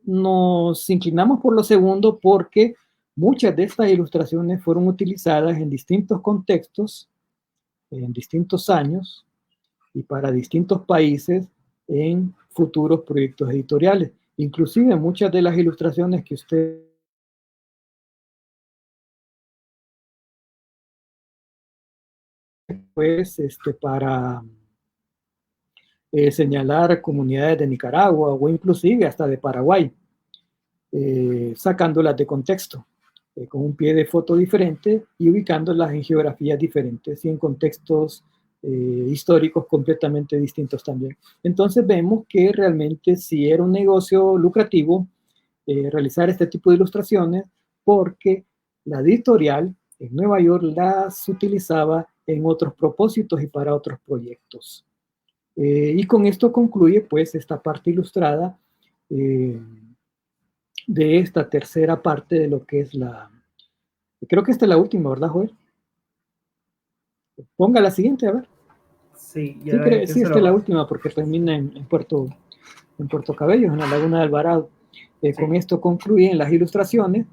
Nos inclinamos por lo segundo porque muchas de estas ilustraciones fueron utilizadas en distintos contextos, en distintos años y para distintos países en futuros proyectos editoriales. Inclusive muchas de las ilustraciones que usted pues para señalar comunidades de Nicaragua o inclusive hasta de Paraguay, sacándolas de contexto, con un pie de foto diferente y ubicándolas en geografías diferentes y en contextos históricos completamente distintos también. Entonces vemos que realmente sí era un negocio lucrativo realizar este tipo de ilustraciones porque la editorial en Nueva York las utilizaba en otros propósitos y para otros proyectos. Y con esto concluye pues esta parte ilustrada de esta tercera parte de lo que es creo que esta es la última, ¿verdad, Joel? Ponga la siguiente, a ver. Sí, sí, esta es la última porque termina en Puerto Cabello, en la laguna de Alvarado. Sí. Con esto concluyen las ilustraciones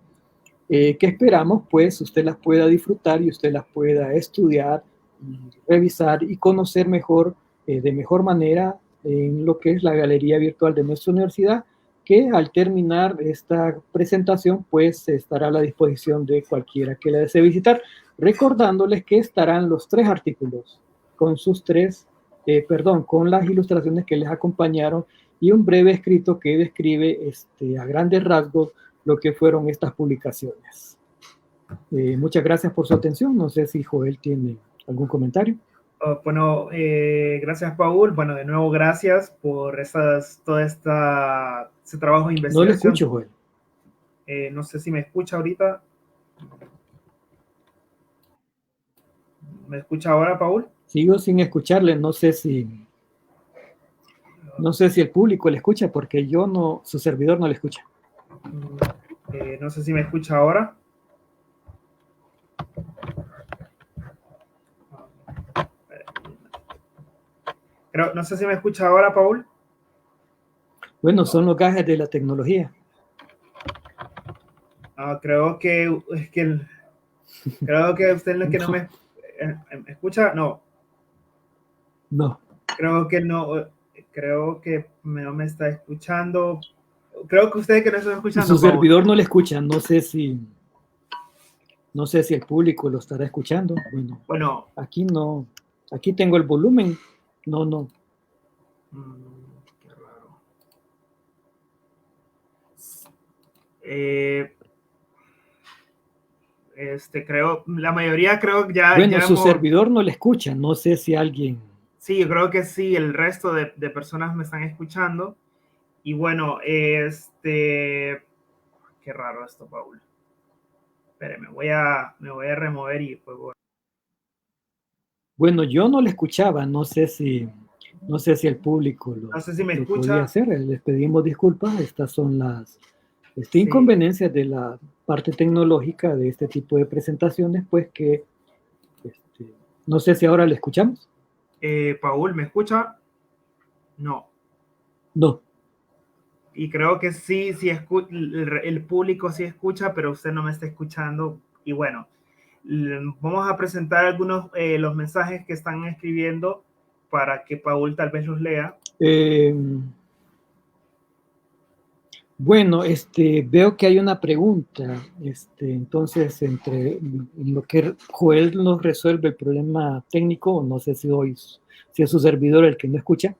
que esperamos pues usted las pueda disfrutar y usted las pueda estudiar, y revisar y conocer mejor, de mejor manera en lo que es la galería virtual de nuestra universidad, que al terminar esta presentación pues estará a la disposición de cualquiera que la desee visitar, recordándoles que estarán los tres artículos con sus con las ilustraciones que les acompañaron y un breve escrito que describe a grandes rasgos lo que fueron estas publicaciones. Muchas gracias por su atención. No sé si Joel tiene algún comentario. Bueno, gracias, Paul. Bueno, de nuevo, gracias por todo este trabajo de investigación. No le escucho, Joel. No sé si me escucha ahorita. ¿Me escucha ahora, Paul? Sigo sin escucharle. No sé si el público le escucha porque su servidor no le escucha. No sé si me escucha ahora. Pero no sé si me escucha ahora, Paul. Bueno, son los gajes de la tecnología. creo que es que creo que usted no, que no me escucha. No, No. creo que no. Creo que no me está escuchando. Creo que usted que no está escuchando, Su Paul. servidor no le escucha. No sé si el público lo estará escuchando. Bueno, aquí no. Aquí tengo el volumen. No. Qué raro. Creo, la mayoría creo que ya... Bueno, ya su servidor no le escucha. No sé si alguien... Sí, yo creo que sí, el resto de personas me están escuchando. Y bueno, qué raro esto, Paul. Espere, me voy a remover y pues voy. Bueno, yo no le escuchaba. No sé si el público No sé si me lo escucha. podía hacer. Les pedimos disculpas. Estas son las Sí. inconveniencias de la parte tecnológica de este tipo de presentaciones, pues que no sé si ahora le escuchamos. Paul, ¿me escucha? No. No. Y creo que sí, el público sí escucha, pero usted no me está escuchando. Y bueno, vamos a presentar algunos los mensajes que están escribiendo para que Paul tal vez los lea. Bueno, veo que hay una pregunta. Entonces, entre lo que Joel nos resuelve el problema técnico, no sé si hoy si es su servidor el que no escucha.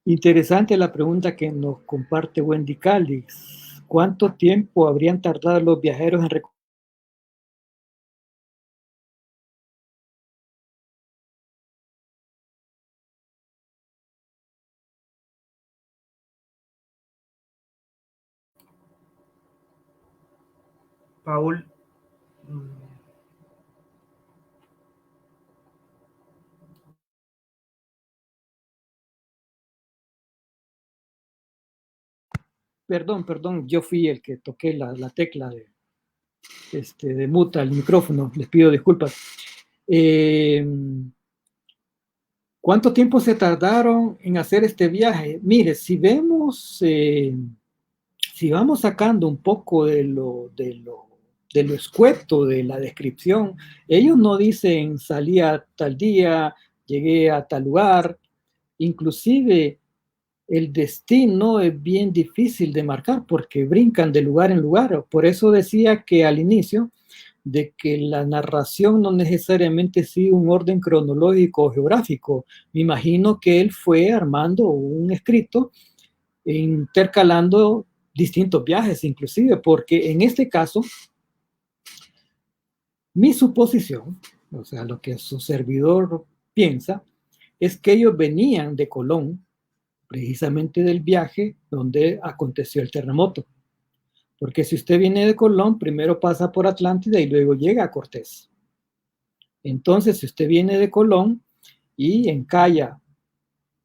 Interesante la pregunta que nos comparte Wendy Calix. ¿Cuánto tiempo habrían tardado los viajeros en recorrer? Paul. Perdón, yo fui el que toqué la tecla de muta el micrófono, les pido disculpas. ¿Cuánto tiempo se tardaron en hacer este viaje? Mire, si vemos, si vamos sacando un poco de lo escueto de la descripción, ellos no dicen salí a tal día, llegué a tal lugar, inclusive el destino es bien difícil de marcar porque brincan de lugar en lugar. Por eso decía que al inicio de que la narración no necesariamente sigue un orden cronológico o geográfico. Me imagino que él fue armando un escrito intercalando distintos viajes inclusive, porque en este caso, mi suposición, o sea, lo que su servidor piensa, es que ellos venían de Colón, precisamente del viaje donde aconteció el terremoto. Porque si usted viene de Colón, primero pasa por Atlántida y luego llega a Cortés. Entonces, si usted viene de Colón y encalla,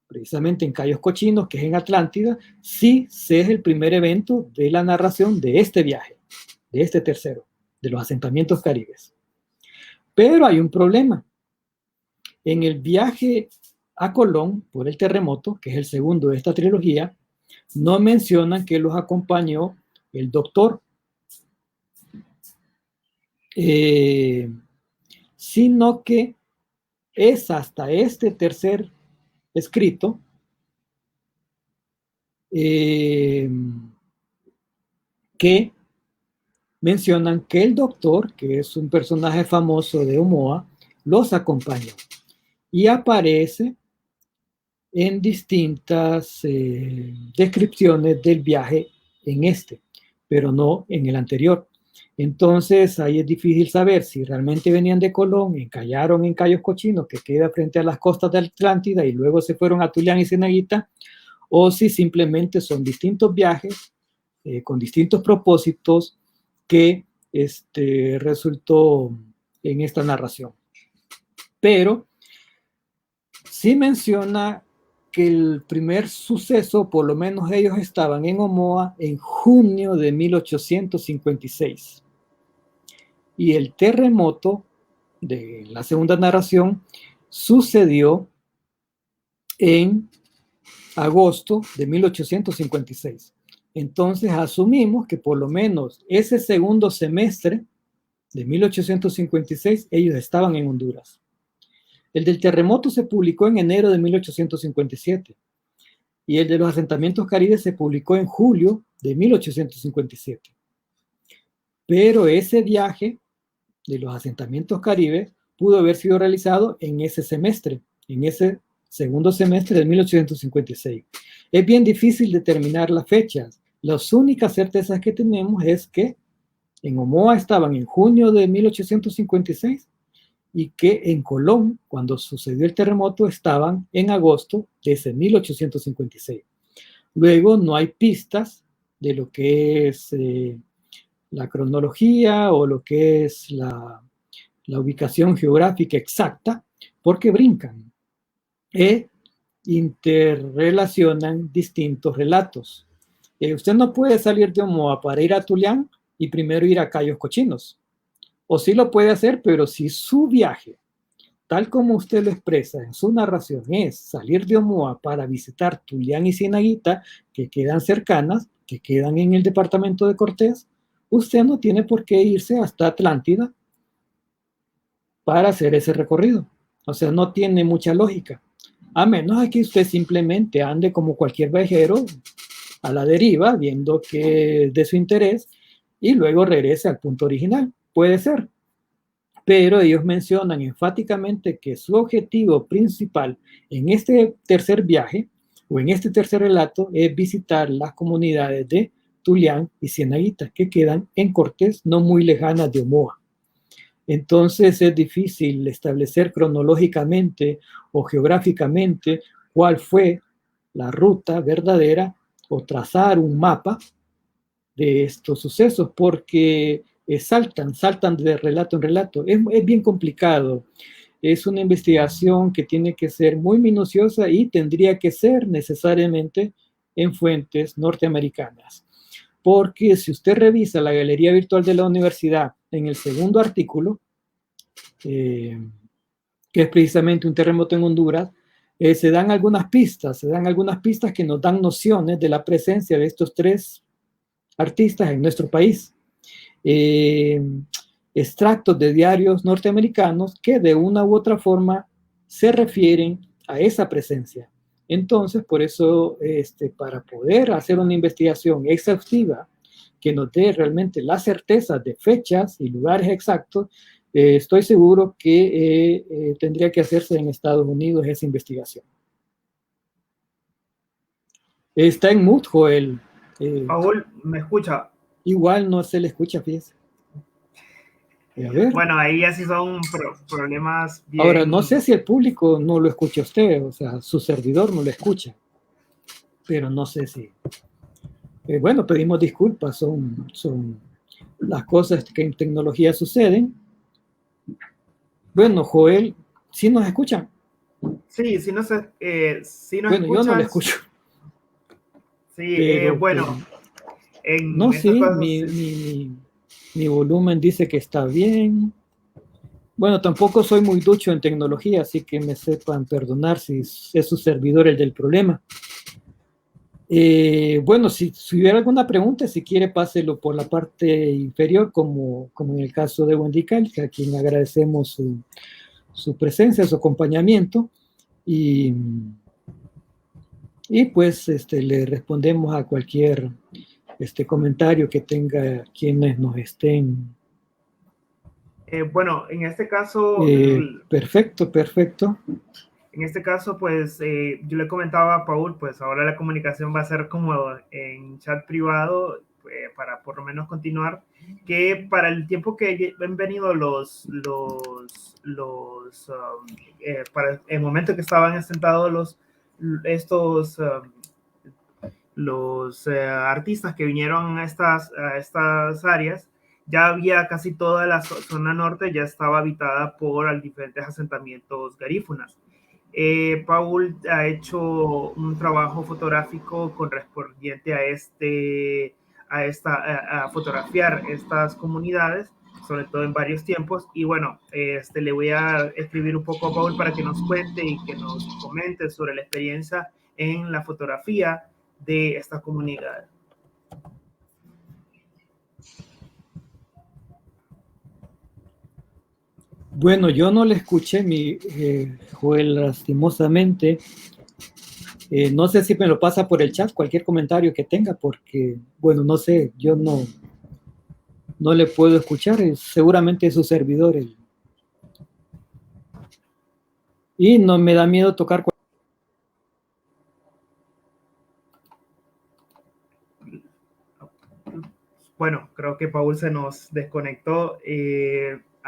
precisamente en Cayos Cochinos, que es en Atlántida, sí se es el primer evento de la narración de este viaje, de este tercero, de los asentamientos caribes. Pero hay un problema. En el viaje a Colón por el terremoto, que es el segundo de esta trilogía, no mencionan que los acompañó el doctor, sino que es hasta este tercer escrito que mencionan que el doctor, que es un personaje famoso de Omoa, los acompañó y aparece en distintas descripciones del viaje en este, pero no en el anterior. Entonces ahí es difícil saber si realmente venían de Colón, encallaron en Cayos Cochinos, que queda frente a las costas de Atlántida, y luego se fueron a Tulián y Cienaguita, o si simplemente son distintos viajes con distintos propósitos que resultó en esta narración. Pero sí menciona que el primer suceso, por lo menos ellos estaban en Omoa en junio de 1856. Y el terremoto de la segunda narración sucedió en agosto de 1856. Entonces asumimos que por lo menos ese segundo semestre de 1856 ellos estaban en Honduras. El del terremoto se publicó en enero de 1857 y el de los asentamientos caribes se publicó en julio de 1857. Pero ese viaje de los asentamientos caribes pudo haber sido realizado en ese semestre, en ese segundo semestre de 1856. Es bien difícil determinar las fechas. Las únicas certezas que tenemos es que en Omoa estaban en junio de 1856 y que en Colón, cuando sucedió el terremoto, estaban en agosto de ese 1856. Luego no hay pistas de lo que es la cronología o lo que es la ubicación geográfica exacta, porque brincan e interrelacionan distintos relatos. Usted no puede salir de Omoa para ir a Tulián y primero ir a Cayos Cochinos. O sí lo puede hacer, pero si su viaje, tal como usted lo expresa en su narración, es salir de Omoa para visitar Tulián y Cienaguita, que quedan cercanas, que quedan en el departamento de Cortés, usted no tiene por qué irse hasta Atlántida para hacer ese recorrido. O sea, no tiene mucha lógica. A menos de que usted simplemente ande como cualquier viajero a la deriva, viendo que de su interés, y luego regrese al punto original. Puede ser. Pero ellos mencionan enfáticamente que su objetivo principal en este tercer viaje o en este tercer relato es visitar las comunidades de Tulián y Cienaguita, que quedan en Cortés, no muy lejanas de Omoa. Entonces es difícil establecer cronológicamente o geográficamente cuál fue la ruta verdadera o trazar un mapa de estos sucesos, porque saltan de relato en relato. Es bien complicado. Es una investigación que tiene que ser muy minuciosa y tendría que ser necesariamente en fuentes norteamericanas. Porque si usted revisa la galería virtual de la universidad en el segundo artículo, que es precisamente un terremoto en Honduras, se dan algunas pistas que nos dan nociones de la presencia de estos tres artistas en nuestro país. Extractos de diarios norteamericanos que de una u otra forma se refieren a esa presencia. Entonces, por eso, para poder hacer una investigación exhaustiva que nos dé realmente la certeza de fechas y lugares exactos, estoy seguro que tendría que hacerse en Estados Unidos esa investigación. Está en mute, Joel. Paul, ¿me escucha? Igual no se le escucha, fíjese. A ver. Bueno, ahí ya sí son problemas bien... Ahora, no sé si el público no lo escucha usted, o sea, su servidor no lo escucha, pero no sé si... bueno, pedimos disculpas, son las cosas que en tecnología suceden. Bueno, Joel, ¿sí nos escuchan? Sí, sí nos bueno, escuchan. Yo no lo escucho. Sí, pero, bueno. No, sí, mi volumen dice que está bien. Bueno, tampoco soy muy ducho en tecnología, así que me sepan perdonar si es su servidor el del problema. Bueno, si hubiera alguna pregunta, si quiere, páselo por la parte inferior, como en el caso de Wendy Cal, a quien agradecemos su presencia, su acompañamiento, y pues le respondemos a cualquier comentario que tenga quienes nos estén. Bueno, en este caso... perfecto. En este caso, pues yo le comentaba a Paul, pues ahora la comunicación va a ser como en chat privado, para por lo menos continuar, que para el tiempo que han venido para el momento que estaban sentados los artistas que vinieron a estas áreas, ya había casi toda la zona norte ya estaba habitada por diferentes asentamientos garífunas. Paul ha hecho un trabajo fotográfico correspondiente a fotografiar estas comunidades, sobre todo en varios tiempos. Y bueno, le voy a escribir un poco a Paul para que nos cuente y que nos comente sobre la experiencia en la fotografía de esta comunidad. Bueno, yo no le escuché, Joel, lastimosamente. No sé si me lo pasa por el chat, cualquier comentario que tenga, porque, bueno, no sé, yo no le puedo escuchar, seguramente es su servidor. Y no me da miedo tocar. Bueno, creo que Paul se nos desconectó.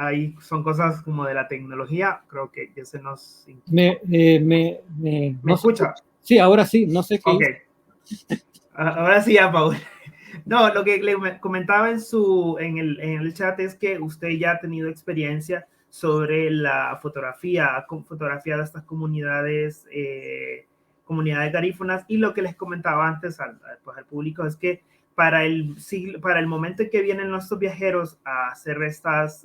Ahí son cosas como de la tecnología. Creo que ya se nos... ¿Me ¿Me no sé? escucha? Sí, ahora sí, no sé qué Ok. hice. Ahora sí ya, Paul. No, lo que le comentaba en el chat es que usted ya ha tenido experiencia sobre la fotografía de estas comunidades, comunidades garífunas, y lo que les comentaba antes pues, al público es que para el momento en que vienen nuestros viajeros a hacer estos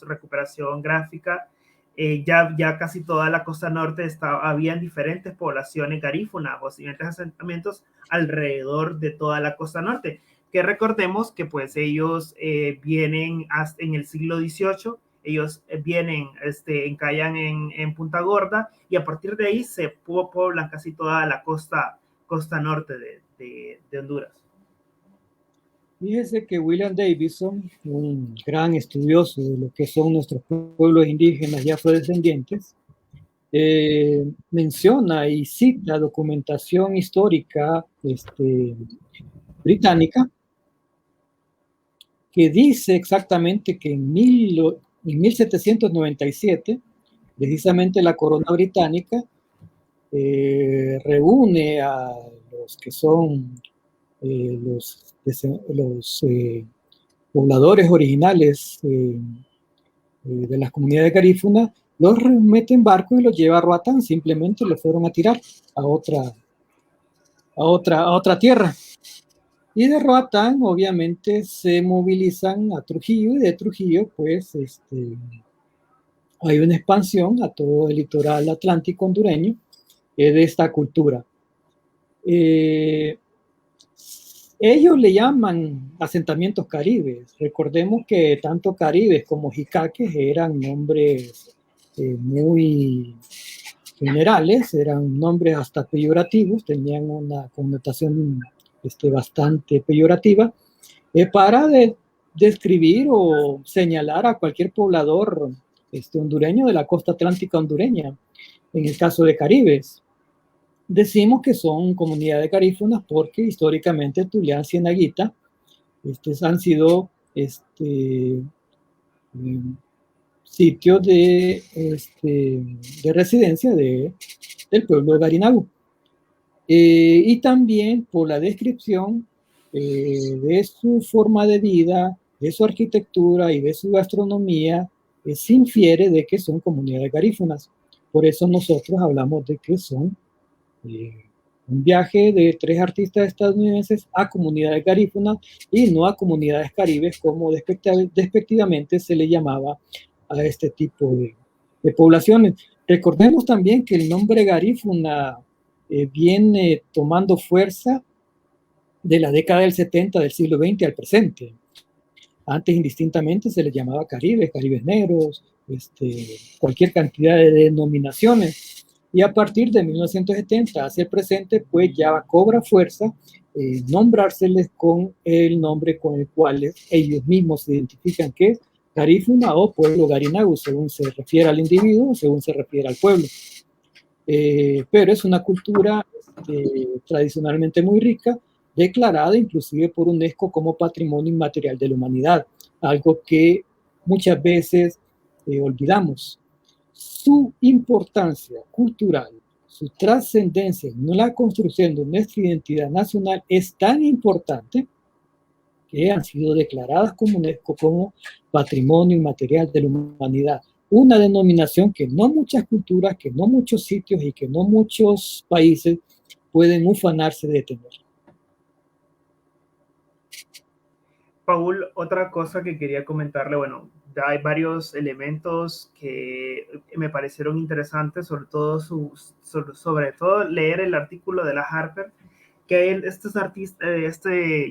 recuperación gráfica, ya casi toda la costa norte habían diferentes poblaciones garífunas o diferentes asentamientos alrededor de toda la costa norte, que recordemos que pues ellos vienen hasta en el siglo XVIII, ellos vienen, encallan en Punta Gorda, y a partir de ahí se poblan casi toda la costa norte de Honduras. Fíjese que William Davidson, un gran estudioso de lo que son nuestros pueblos indígenas y afrodescendientes, menciona y cita documentación histórica británica que dice exactamente que en 1797, precisamente la corona británica reúne a los que son los pobladores originales de las comunidades garífunas, los mete en barco y los lleva a Roatán, simplemente los fueron a tirar a otra tierra. Y de Roatán, obviamente, se movilizan a Trujillo, y de Trujillo, pues, hay una expansión a todo el litoral atlántico hondureño de esta cultura. Ellos le llaman asentamientos caribes. Recordemos que tanto caribes como jicaques eran nombres muy generales, eran nombres hasta peyorativos, tenían una connotación bastante peyorativa para describir o señalar a cualquier poblador hondureño de la costa atlántica hondureña. En el caso de caribes, decimos que son comunidades garífunas porque históricamente Tulián, Cienaguita, han sido sitios de residencia del pueblo de Garinagu. Y también por la descripción de su forma de vida, de su arquitectura y de su gastronomía, se infiere de que son comunidades garífunas. Por eso nosotros hablamos de que son un viaje de 3 artistas estadounidenses a comunidades garífunas y no a comunidades caribes, como despectivamente se le llamaba a este tipo de poblaciones. Recordemos también que el nombre garífuna viene tomando fuerza de la década del 70 del siglo XX al presente. Antes indistintamente se les llamaba caribes, caribes negros, cualquier cantidad de denominaciones. Y a partir de 1970 hacia el presente, pues ya cobra fuerza nombrárseles con el nombre con el cual ellos mismos se identifican, que es Garífuna o pueblo Garinagu, según se refiere al individuo, según se refiere al pueblo. Pero es una cultura tradicionalmente muy rica, declarada inclusive por UNESCO como Patrimonio Inmaterial de la Humanidad, algo que muchas veces olvidamos. Su importancia cultural, su trascendencia en la construcción de nuestra identidad nacional es tan importante que han sido declaradas como UNESCO como Patrimonio Inmaterial de la Humanidad. Una denominación que no muchas culturas, que no muchos sitios y que no muchos países pueden ufanarse de tener. Paul, otra cosa que quería comentarle, bueno, ya hay varios elementos que me parecieron interesantes, sobre todo leer el artículo de la Harper, que estos artistas,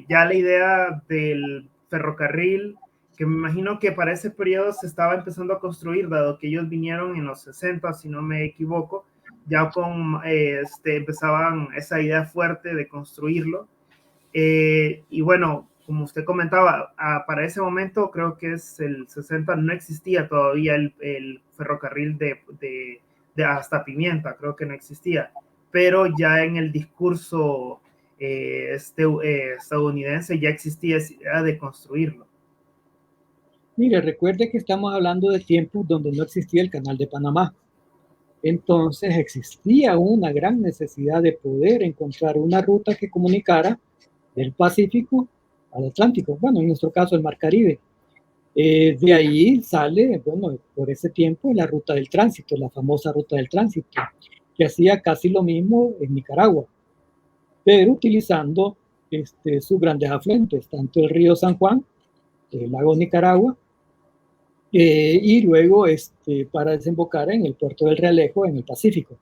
ya la idea del ferrocarril que me imagino que para ese periodo se estaba empezando a construir, dado que ellos vinieron en los 60, si no me equivoco, ya con, empezaban esa idea fuerte de construirlo. Y bueno, como usted comentaba, para ese momento, creo que es el 60, no existía todavía el ferrocarril de hasta Pimienta, creo que no existía, pero ya en el discurso estadounidense ya existía esa idea de construirlo. Mire, recuerde que estamos hablando de tiempos donde no existía el Canal de Panamá. Entonces existía una gran necesidad de poder encontrar una ruta que comunicara del Pacífico al Atlántico, bueno, en nuestro caso el Mar Caribe. De ahí sale, bueno, por ese tiempo la ruta del tránsito, la famosa ruta del tránsito, que hacía casi lo mismo en Nicaragua, pero utilizando sus grandes afluentes, tanto el río San Juan, el lago Nicaragua, y luego para desembocar en el puerto del Realejo en el Pacífico,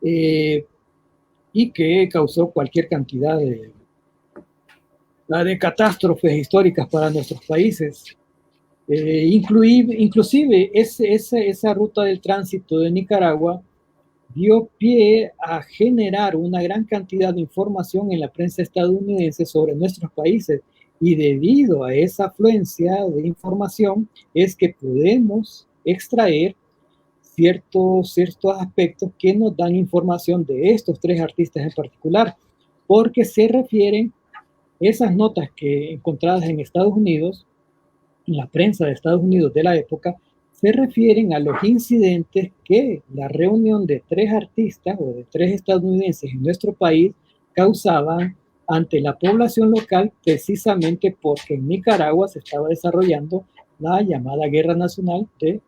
y que causó cualquier cantidad de catástrofes históricas para nuestros países. Inclusive esa ruta del tránsito de Nicaragua dio pie a generar una gran cantidad de información en la prensa estadounidense sobre nuestros países, y debido a esa afluencia de información es que podemos extraer ciertos aspectos que nos dan información de estos tres artistas en particular, porque se refieren esas notas que encontradas en Estados Unidos, en la prensa de Estados Unidos de la época, se refieren a los incidentes que la reunión de tres artistas o de tres estadounidenses en nuestro país causaban ante la población local, precisamente porque en Nicaragua se estaba desarrollando la llamada Guerra Nacional de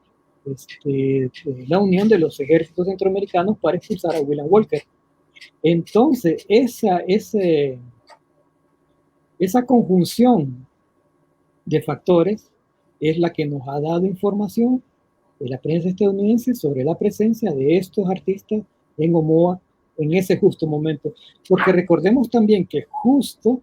la unión de los ejércitos centroamericanos para expulsar a William Walker. Entonces, esa conjunción de factores es la que nos ha dado información de la prensa estadounidense sobre la presencia de estos artistas en Omoa en ese justo momento. Porque recordemos también que justo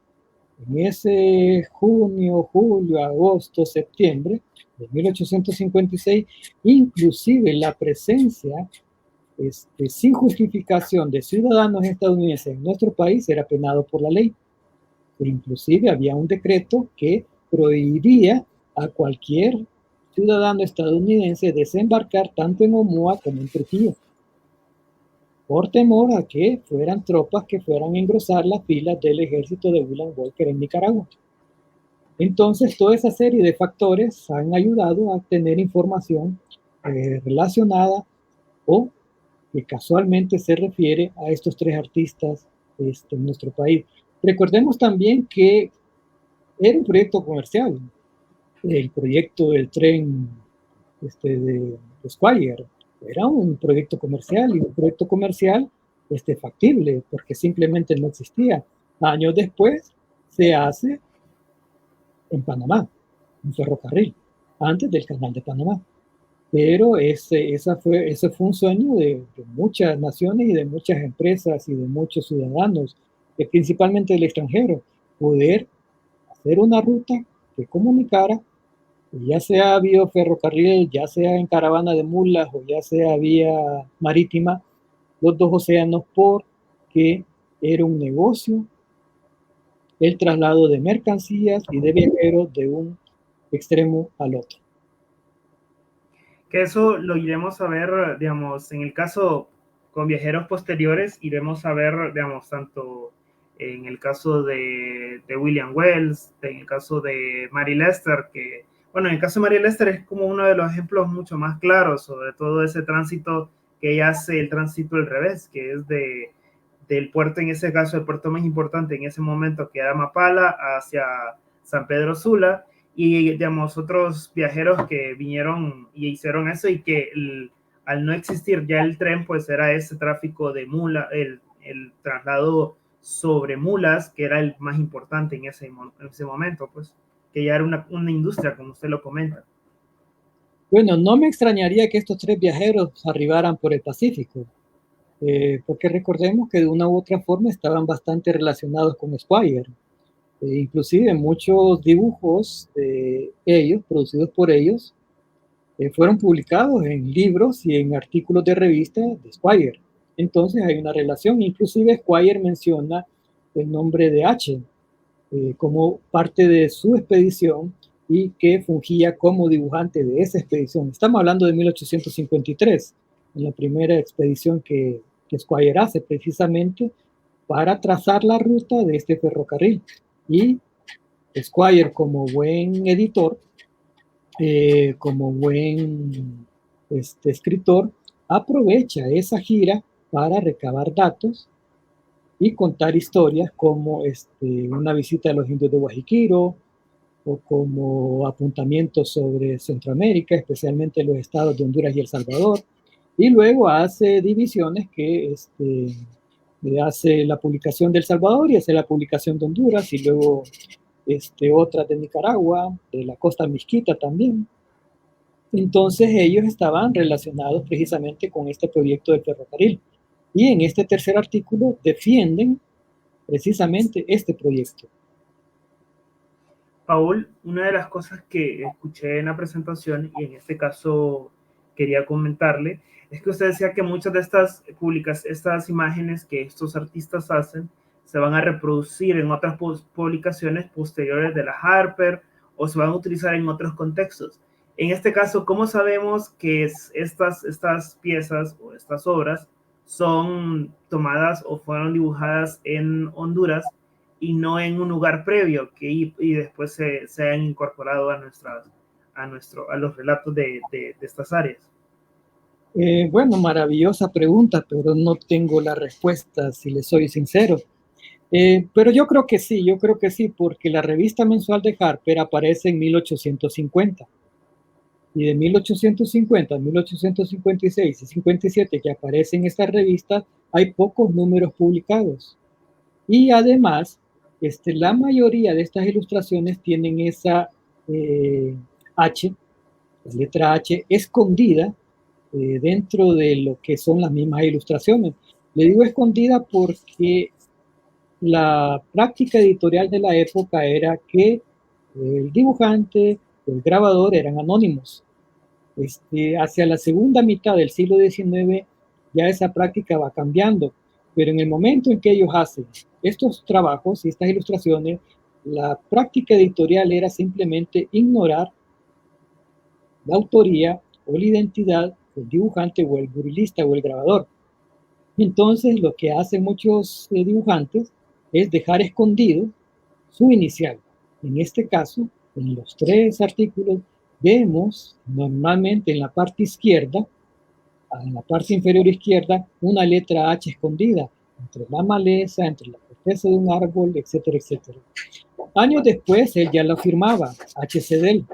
en ese junio, julio, agosto, septiembre de 1856, inclusive la presencia sin justificación de ciudadanos estadounidenses en nuestro país era penado por la ley. Inclusive había un decreto que prohibía a cualquier ciudadano estadounidense desembarcar tanto en Omoa como en Trujillo, por temor a que fueran tropas que fueran a engrosar las filas del ejército de William Walker en Nicaragua. Entonces, toda esa serie de factores han ayudado a obtener información relacionada o que casualmente se refiere a estos tres artistas en nuestro país. Recordemos también que era un proyecto comercial, el proyecto del tren de Squire, era un proyecto comercial, y un proyecto comercial factible, porque simplemente no existía. Años después se hace en Panamá, un ferrocarril, antes del Canal de Panamá. Pero ese fue un sueño de muchas naciones y de muchas empresas y de muchos ciudadanos, principalmente del extranjero, poder hacer una ruta que comunicara, ya sea vía ferrocarril, ya sea en caravana de mulas o ya sea vía marítima, los dos océanos, porque era un negocio el traslado de mercancías y de viajeros de un extremo al otro. Que eso lo iremos a ver, digamos, en el caso con viajeros posteriores, iremos a ver, digamos, tanto en el caso de William Wells, en el caso de Mary Lester, que, bueno, en el caso de Mary Lester es como uno de los ejemplos mucho más claros, sobre todo ese tránsito que ella hace, el tránsito al revés, que es del puerto, en ese caso, el puerto más importante en ese momento, que era Mapala, hacia San Pedro Sula, y digamos otros viajeros que vinieron y hicieron eso, y que al no existir ya el tren, pues era ese tráfico de mula, el traslado sobre mulas, que era el más importante en ese momento, pues que ya era una industria, como usted lo comenta. Bueno, no me extrañaría que estos tres viajeros arribaran por el Pacífico, porque recordemos que de una u otra forma estaban bastante relacionados con Squire. Inclusive muchos dibujos de ellos, producidos por ellos, fueron publicados en libros y en artículos de revista de Squire. Entonces hay una relación, inclusive Squire menciona el nombre de H como parte de su expedición y que fungía como dibujante de esa expedición. Estamos hablando de 1853, en la primera expedición que Squire hace precisamente para trazar la ruta de este ferrocarril. Y Squire, como buen editor, como buen escritor, aprovecha esa gira para recabar datos y contar historias como una visita a los indios de Guajiquiro o como apuntamientos sobre Centroamérica, especialmente los estados de Honduras y El Salvador. Y luego hace divisiones que hace la publicación de El Salvador y hace la publicación de Honduras y luego otras de Nicaragua, de la costa Mixquita también. Entonces ellos estaban relacionados precisamente con este proyecto del ferrocarril. Y en este tercer artículo defienden precisamente este proyecto. Paul, una de las cosas que escuché en la presentación, y en este caso quería comentarle, es que usted decía que muchas de estas imágenes que estos artistas hacen se van a reproducir en otras publicaciones posteriores de la Harper o se van a utilizar en otros contextos. En este caso, ¿cómo sabemos que estas piezas o estas obras son tomadas o fueron dibujadas en Honduras y no en un lugar previo y después se han incorporado a los relatos de estas áreas? Bueno, maravillosa pregunta, pero no tengo la respuesta, si le soy sincero. Pero yo creo que sí, porque la revista mensual de Harper aparece en 1850. Y de 1850 a 1856 y 57 que aparecen estas revistas, hay pocos números publicados. Y además, la mayoría de estas ilustraciones tienen esa H, la letra H, escondida dentro de lo que son las mismas ilustraciones. Le digo escondida porque la práctica editorial de la época era que el dibujante, el grabador eran anónimos. Hacia la segunda mitad del siglo XIX ya esa práctica va cambiando, pero en el momento en que ellos hacen estos trabajos y estas ilustraciones, la práctica editorial era simplemente ignorar la autoría o la identidad del dibujante o el burilista o el grabador. Entonces lo que hacen muchos dibujantes es dejar escondido su inicial. En este caso, en los tres artículos, vemos normalmente en la parte izquierda, en la parte inferior izquierda, una letra H escondida entre la maleza, entre la corteza de un árbol, etcétera, etcétera. Años después, él ya lo firmaba, HCD,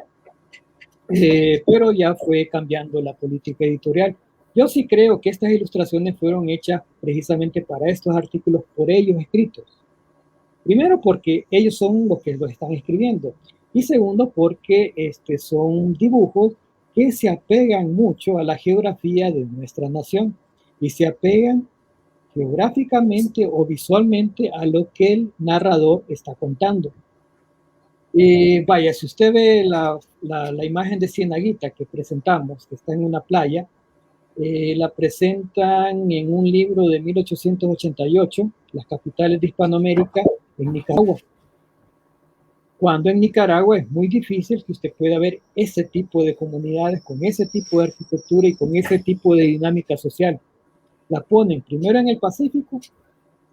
pero ya fue cambiando la política editorial. Yo sí creo que estas ilustraciones fueron hechas precisamente para estos artículos por ellos escritos. Primero porque ellos son los que lo están escribiendo y segundo porque son dibujos que se apegan mucho a la geografía de nuestra nación y se apegan geográficamente o visualmente a lo que el narrador está contando. Vaya, si usted ve la imagen de Cienaguita que presentamos, que está en una playa, la presentan en un libro de 1888, Las capitales de Hispanoamérica, en Nicaragua. Cuando en Nicaragua es muy difícil que usted pueda ver ese tipo de comunidades con ese tipo de arquitectura y con ese tipo de dinámica social. La ponen primero en el Pacífico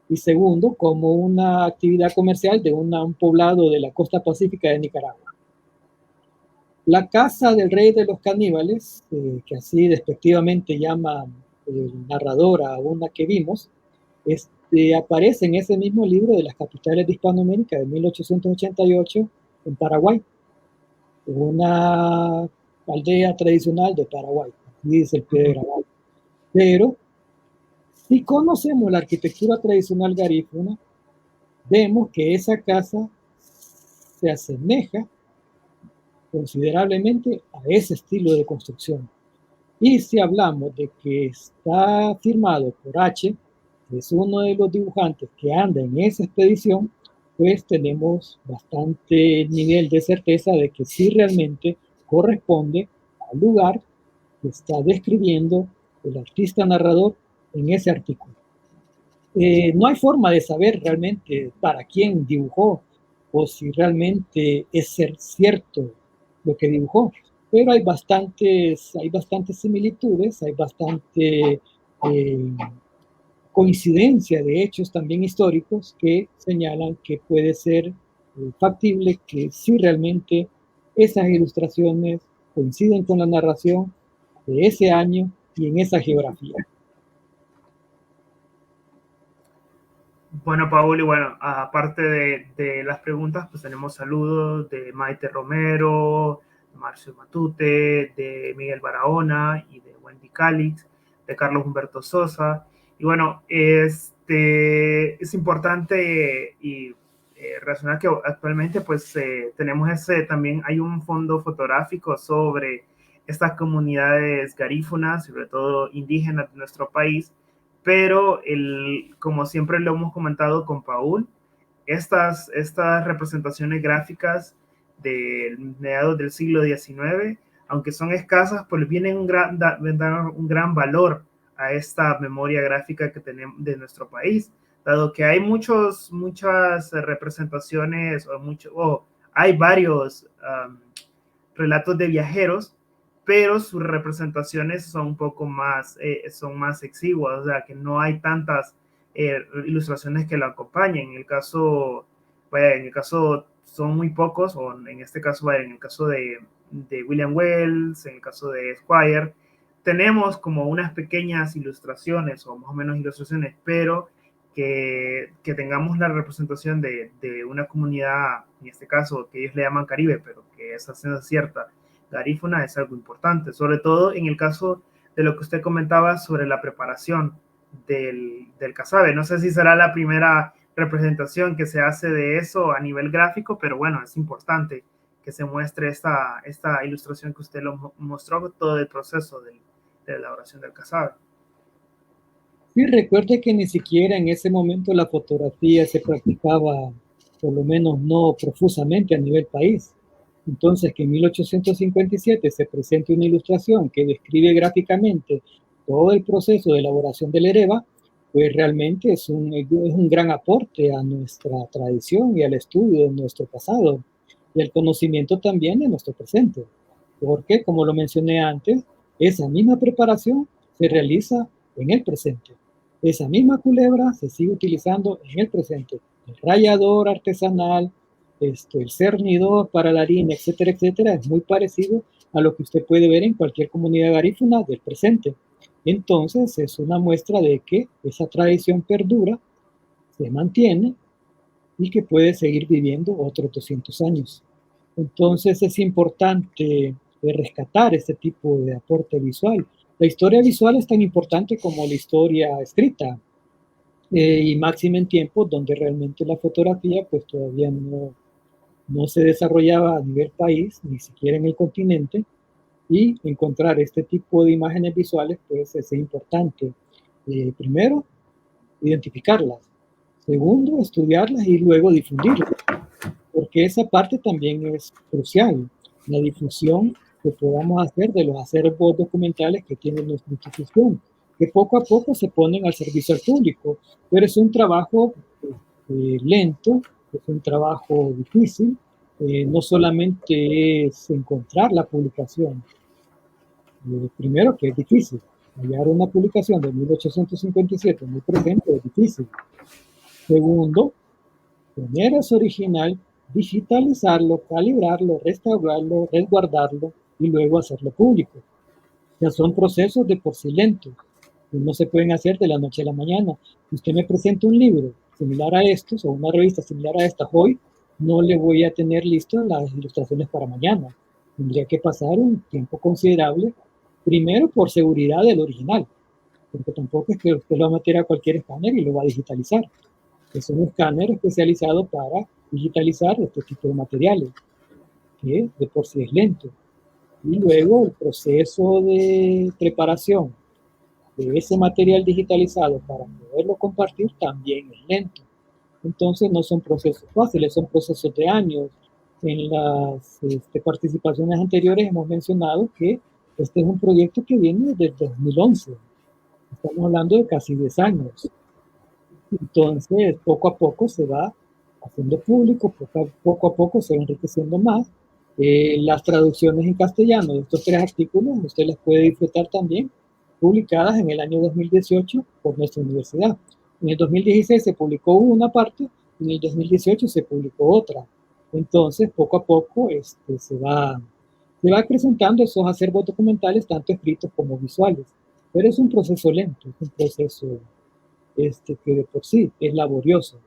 y segundo como una actividad comercial de un poblado de la costa pacífica de Nicaragua. La casa del rey de los caníbales, que así despectivamente llama el narrador a una que vimos, aparece en ese mismo libro de las capitales de Hispanoamérica de 1888 en Paraguay, una aldea tradicional de Paraguay, dice el pie de grabado. Pero si conocemos la arquitectura tradicional garífuna, vemos que esa casa se asemeja considerablemente a ese estilo de construcción. Y si hablamos de que está firmado por H, que es uno de los dibujantes que anda en esa expedición, pues tenemos bastante nivel de certeza de que sí realmente corresponde al lugar que está describiendo el artista narrador en ese artículo. No hay forma de saber realmente para quién dibujó o si realmente es cierto lo que dibujó, pero hay bastantes similitudes, hay bastante coincidencia de hechos también históricos que señalan que puede ser factible que sí realmente esas ilustraciones coinciden con la narración de ese año y en esa geografía. Bueno, Paul, y bueno, aparte de las preguntas, pues tenemos saludos de Maite Romero, Marcio Matute, de Miguel Barahona y de Wendy Calix, de Carlos Humberto Sosa. Y bueno, es importante y relacionar que actualmente pues tenemos también hay un fondo fotográfico sobre estas comunidades garífunas, sobre todo indígenas de nuestro país, pero como siempre lo hemos comentado con Paul, estas representaciones gráficas de mediados del siglo XIX, aunque son escasas, pues vienen dan un gran valor a esta memoria gráfica que tenemos de nuestro país, dado que hay muchas representaciones hay varios relatos de viajeros, pero sus representaciones son un poco más, son más exiguas, o sea, que no hay tantas ilustraciones que lo acompañen. En el caso son muy pocos, o en este caso, en el caso de William Wells, en el caso de Squire, tenemos como unas pequeñas ilustraciones, o más o menos ilustraciones, pero que tengamos la representación de una comunidad, en este caso, que ellos le llaman Caribe, pero que esa es cierta, garífuna, es algo importante, sobre todo en el caso de lo que usted comentaba sobre la preparación del casabe. No sé si será la primera representación que se hace de eso a nivel gráfico, pero bueno, es importante que se muestre esta ilustración que usted lo mostró, todo el proceso de la elaboración del casabe. Y recuerde que ni siquiera en ese momento la fotografía se practicaba, por lo menos no profusamente a nivel país. Entonces, que en 1857 se presente una ilustración que describe gráficamente todo el proceso de elaboración del hereba, pues realmente es un gran aporte a nuestra tradición y al estudio de nuestro pasado y al conocimiento también de nuestro presente. Porque, como lo mencioné antes, esa misma preparación se realiza en el presente. Esa misma culebra se sigue utilizando en el presente. El rallador artesanal, el cernidor para la harina, etcétera, etcétera, es muy parecido a lo que usted puede ver en cualquier comunidad garífuna del presente. Entonces, es una muestra de que esa tradición perdura, se mantiene y que puede seguir viviendo otros 200 años. Entonces, es importante rescatar este tipo de aporte visual. La historia visual es tan importante como la historia escrita, y máximo en tiempos donde realmente la fotografía pues todavía no se desarrollaba a nivel país, ni siquiera en el continente, y encontrar este tipo de imágenes visuales pues es importante. Primero, identificarlas. Segundo, estudiarlas y luego difundirlas, porque esa parte también es crucial, la difusión que podamos hacer de los acervos documentales que tiene nuestra institución, que poco a poco se ponen al servicio al público, pero es un trabajo lento, es un trabajo difícil, no solamente es encontrar la publicación, primero que es difícil, hallar una publicación de 1857 muy presente es difícil. Segundo, tener ese original, digitalizarlo, calibrarlo, restaurarlo, resguardarlo y luego hacerlo público. Ya son procesos de por sí lentos, que no se pueden hacer de la noche a la mañana. Si usted me presenta un libro similar a estos o una revista similar a esta hoy, no le voy a tener listas las ilustraciones para mañana. Tendría que pasar un tiempo considerable, primero por seguridad del original, porque tampoco es que usted lo va a meter a cualquier escáner y lo va a digitalizar. Es un escáner especializado para digitalizar este tipo de materiales, que de por sí es lento. Y luego el proceso de preparación de ese material digitalizado para poderlo compartir también es lento. Entonces no son procesos fáciles, son procesos de años. En las participaciones anteriores hemos mencionado que este es un proyecto que viene desde 2011. Estamos hablando de casi 10 años. Entonces, poco a poco se va haciendo público, poco a poco se va enriqueciendo más. Las traducciones en castellano de estos 3 artículos usted las puede disfrutar también, publicadas en el año 2018 por nuestra universidad. En el 2016 se publicó una parte y en el 2018 se publicó otra. Entonces, poco a poco se va acrecentando esos acervos documentales, tanto escritos como visuales. Pero es un proceso lento, es un proceso que de por sí es laborioso.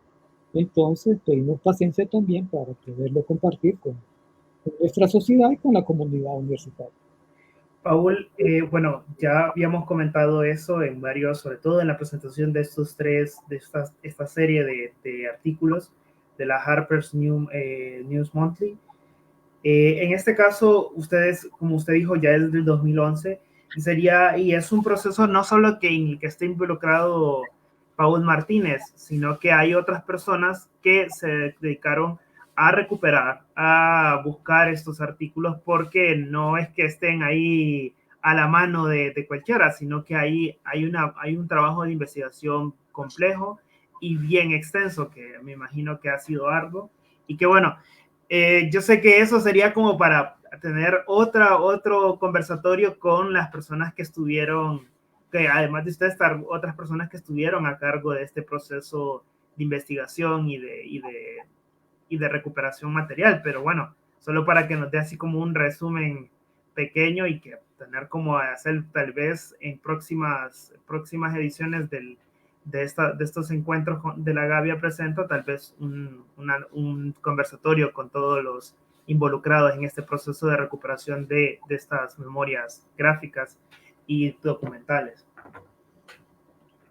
Entonces, pedimos paciencia también para poderlo compartir con nuestra sociedad y con la comunidad universitaria. Paul, bueno, ya habíamos comentado eso en varios, sobre todo en la presentación de estos 3, de esta serie de artículos de la Harper's News Monthly. En este caso, ustedes, como usted dijo, ya es del 2011 y es un proceso no solo en el que esté involucrado Paul Martínez, sino que hay otras personas que se dedicaron a recuperar, a buscar estos artículos, porque no es que estén ahí a la mano de cualquiera, sino que hay un trabajo de investigación complejo y bien extenso, que me imagino que ha sido arduo, y que bueno, yo sé que eso sería como para tener otro conversatorio con las personas que estuvieron, que además de ustedes, estar otras personas que estuvieron a cargo de este proceso de investigación y de recuperación material, pero bueno, solo para que nos dé así como un resumen pequeño y que tener como hacer tal vez en próximas ediciones de estos encuentros de la Gavia Presenta, tal vez un conversatorio con todos los involucrados en este proceso de recuperación de estas memorias gráficas y documentales.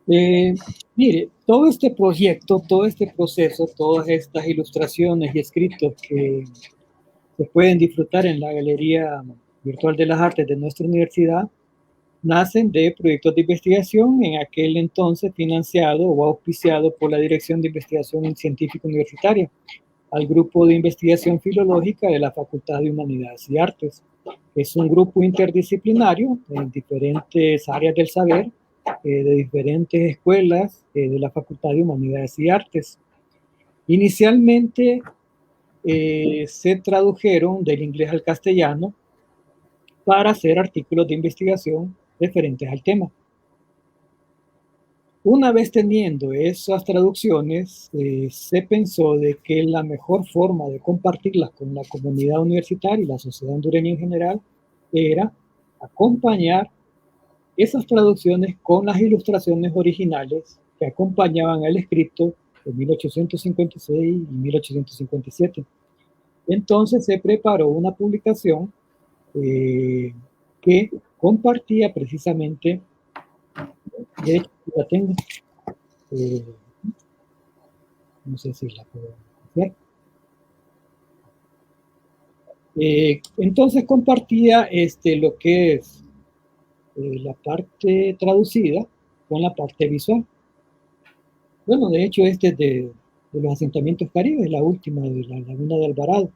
Mire, todo este proyecto, todo este proceso, todas estas ilustraciones y escritos que se pueden disfrutar en la Galería Virtual de las Artes de nuestra universidad, nacen de proyectos de investigación en aquel entonces financiado o auspiciado por la Dirección de Investigación Científica Universitaria, al Grupo de Investigación Filológica de la Facultad de Humanidades y Artes. Es un grupo interdisciplinario en diferentes áreas del saber, de diferentes escuelas de la Facultad de Humanidades y Artes. Inicialmente se tradujeron del inglés al castellano para hacer artículos de investigación referentes al tema. Una vez teniendo esas traducciones, se pensó de que la mejor forma de compartirlas con la comunidad universitaria y la sociedad hondureña en general era acompañar esas traducciones con las ilustraciones originales que acompañaban el escrito de 1856 y 1857. Entonces se preparó una publicación que compartía precisamente, de hecho la tengo, no sé si la puedo hacer. Entonces compartía lo que es la parte traducida con la parte visual. Bueno, de hecho este es de los asentamientos caribes, la última de la laguna de Alvarado.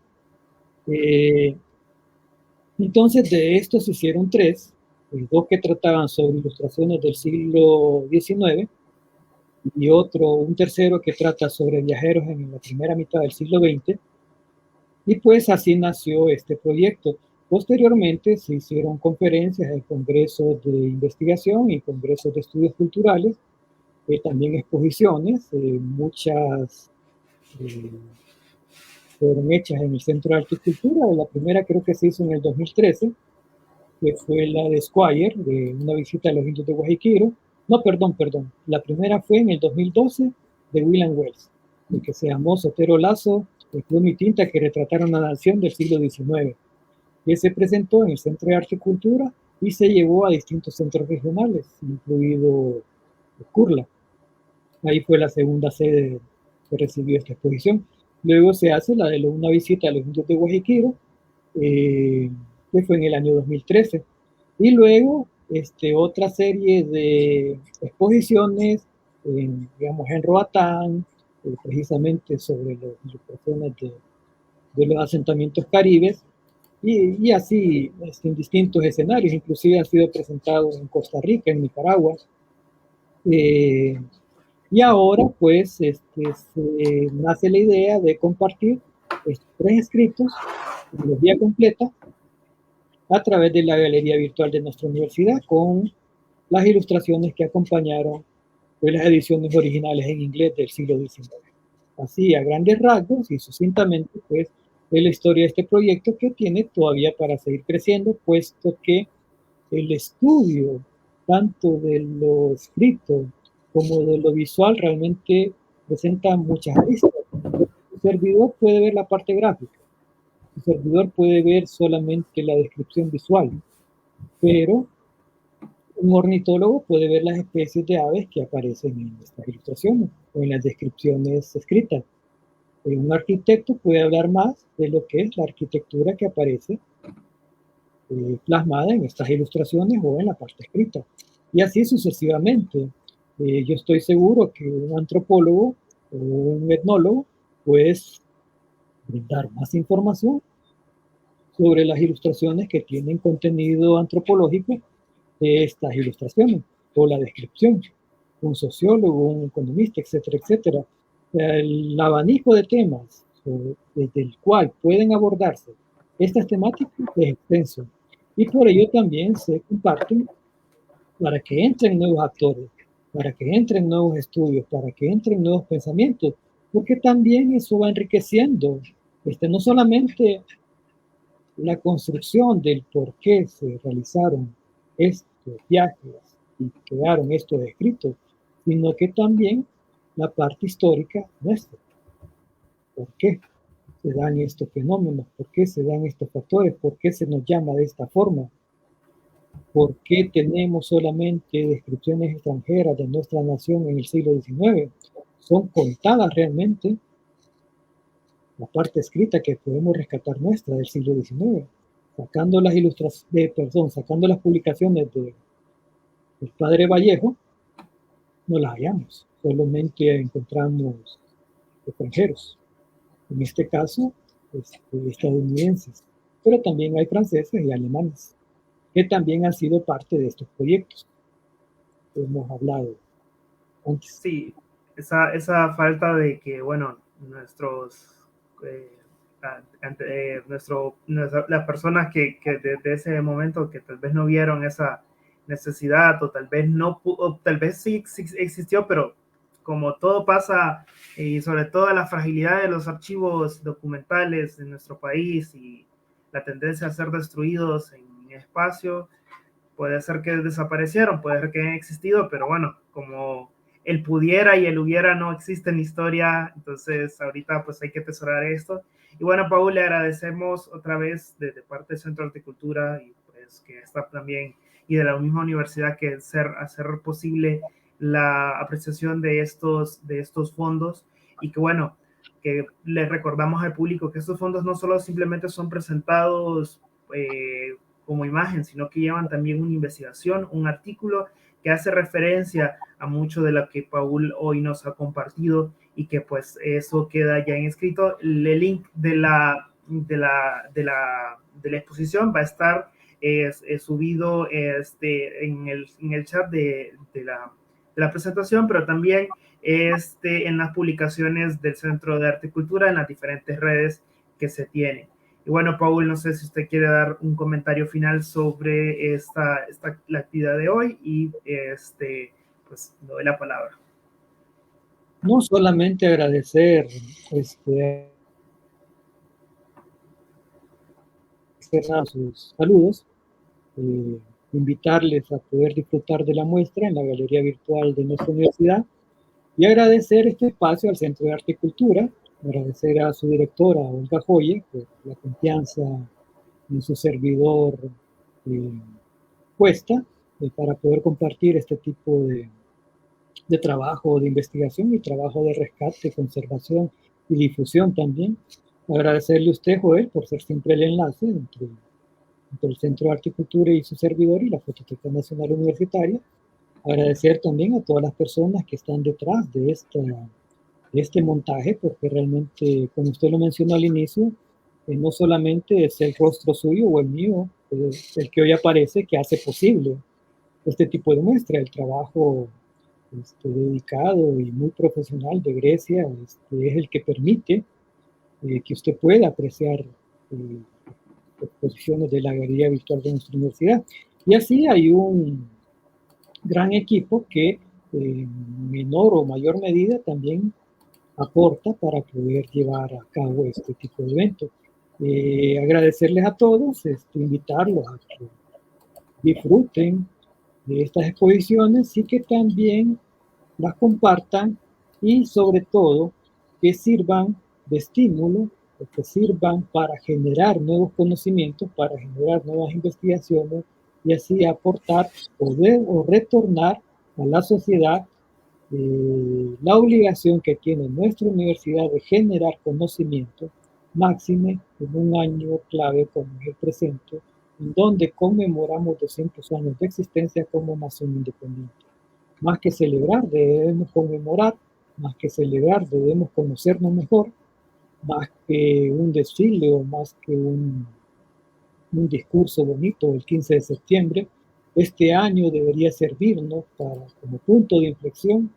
Entonces de estos se hicieron 3, 2 que trataban sobre ilustraciones del siglo XIX y un tercero que trata sobre viajeros en la primera mitad del siglo XX. Y pues así nació este proyecto. Posteriormente se hicieron conferencias en congresos de investigación y congresos de estudios culturales, también exposiciones, muchas fueron hechas en el Centro de Arte y Cultura. La primera creo que se hizo en el 2013, que fue la de Squire, de una visita a los indios de Guajiquiro. No, perdón, la primera fue en el 2012 de William Wells, el que se llamó Sotero Lazo, el pluma y tinta que retrataron la nación del siglo XIX, que se presentó en el Centro de Arte y Cultura y se llevó a distintos centros regionales, incluido Curla. Ahí fue la segunda sede que recibió esta exposición. Luego se hace la de una visita a los indios de Guajiquiro, que fue en el año 2013. Y luego otra serie de exposiciones, digamos, en Roatán, precisamente sobre las ilustraciones de los asentamientos caribes, y así en distintos escenarios, inclusive ha sido presentado en Costa Rica, en Nicaragua, y ahora pues se nace la idea de compartir estos 3 escritos, trilogía completa, a través de la galería virtual de nuestra universidad, con las ilustraciones que acompañaron de las ediciones originales en inglés del siglo XIX. Así, a grandes rasgos y sucintamente, pues, es la historia de este proyecto, que tiene todavía para seguir creciendo, puesto que el estudio tanto de lo escrito como de lo visual realmente presenta muchas aristas. El servidor puede ver la parte gráfica, el servidor puede ver solamente la descripción visual, pero un ornitólogo puede ver las especies de aves que aparecen en estas ilustraciones o en las descripciones escritas. Un arquitecto puede hablar más de lo que es la arquitectura que aparece plasmada en estas ilustraciones o en la parte escrita. Y así sucesivamente. Yo estoy seguro que un antropólogo o un etnólogo puede brindar más información sobre las ilustraciones que tienen contenido antropológico de estas ilustraciones o la descripción. Un sociólogo, un economista, etcétera, etcétera. El abanico de temas desde el cual pueden abordarse estas temáticas es extenso, y por ello también se comparten para que entren nuevos actores, para que entren nuevos estudios, para que entren nuevos pensamientos, porque también eso va enriqueciendo no solamente la construcción del por qué se realizaron estos viajes y quedaron estos escritos, sino que también la parte histórica nuestra. ¿Por qué se dan estos fenómenos? ¿Por qué se dan estos factores? ¿Por qué se nos llama de esta forma? ¿Por qué tenemos solamente descripciones extranjeras de nuestra nación en el siglo XIX? Son contadas realmente la parte escrita que podemos rescatar nuestra del siglo XIX, sacando las sacando las publicaciones del padre Vallejo, no las hallamos, solamente encontramos extranjeros, en este caso estadounidenses, pero también hay franceses y alemanes, que también han sido parte de estos proyectos que hemos hablado antes. Sí, esa falta de que, bueno, las personas que desde ese momento que tal vez no vieron esa necesidad, o tal vez no, o tal vez sí existió, pero como todo pasa, y sobre todo la fragilidad de los archivos documentales en nuestro país y la tendencia a ser destruidos en espacio, puede ser que desaparecieron, puede ser que hayan existido, pero bueno, como el pudiera y el hubiera no existe en la historia, entonces ahorita pues hay que atesorar esto. Y bueno, Paul, le agradecemos otra vez de parte del Centro de Horticultura y pues que está también, y de la misma universidad, que hacer posible la apreciación de estos fondos, y que bueno, que le recordamos al público que estos fondos no solo simplemente son presentados como imagen, sino que llevan también una investigación, un artículo que hace referencia a mucho de lo que Paul hoy nos ha compartido, y que pues eso queda ya en escrito. El link de la exposición va a estar subido en el chat de la presentación, pero también en las publicaciones del Centro de Arte y Cultura en las diferentes redes que se tienen. Y bueno, Paul, no sé si usted quiere dar un comentario final sobre la actividad de hoy, y pues le doy la palabra. No solamente agradecer sus saludos, invitarles a poder disfrutar de la muestra en la galería virtual de nuestra universidad, y agradecer este espacio al Centro de Arte y Cultura, agradecer a su directora, Olga Joye, por la confianza en su servidor puesta para poder compartir este tipo de trabajo de investigación y trabajo de rescate, conservación y difusión también. Agradecerle a usted, Joel, por ser siempre el enlace entre el Centro de Arte y Cultura y su servidor y la Fototeca Nacional Universitaria. Agradecer también a todas las personas que están detrás de este montaje, porque realmente, como usted lo mencionó al inicio, no solamente es el rostro suyo o el mío, el que hoy aparece, que hace posible este tipo de muestra, el trabajo dedicado y muy profesional de Grecia, es el que permite que usted pueda apreciar exposiciones de la galería virtual de nuestra universidad. Y así hay un gran equipo que en menor o mayor medida también aporta para poder llevar a cabo este tipo de eventos. Agradecerles a todos, invitarlos a que disfruten de estas exposiciones y que también las compartan y sobre todo que sirvan de estímulo, que sirvan para generar nuevos conocimientos, para generar nuevas investigaciones y así aportar o retornar a la sociedad la obligación que tiene nuestra universidad de generar conocimiento, máxime en un año clave como es el presente, en donde conmemoramos 200 años de existencia como nación independiente. Más que celebrar, debemos conmemorar, más que celebrar, debemos conocernos mejor, más que un desfile o más que un discurso bonito el 15 de septiembre, este año debería servirnos como punto de inflexión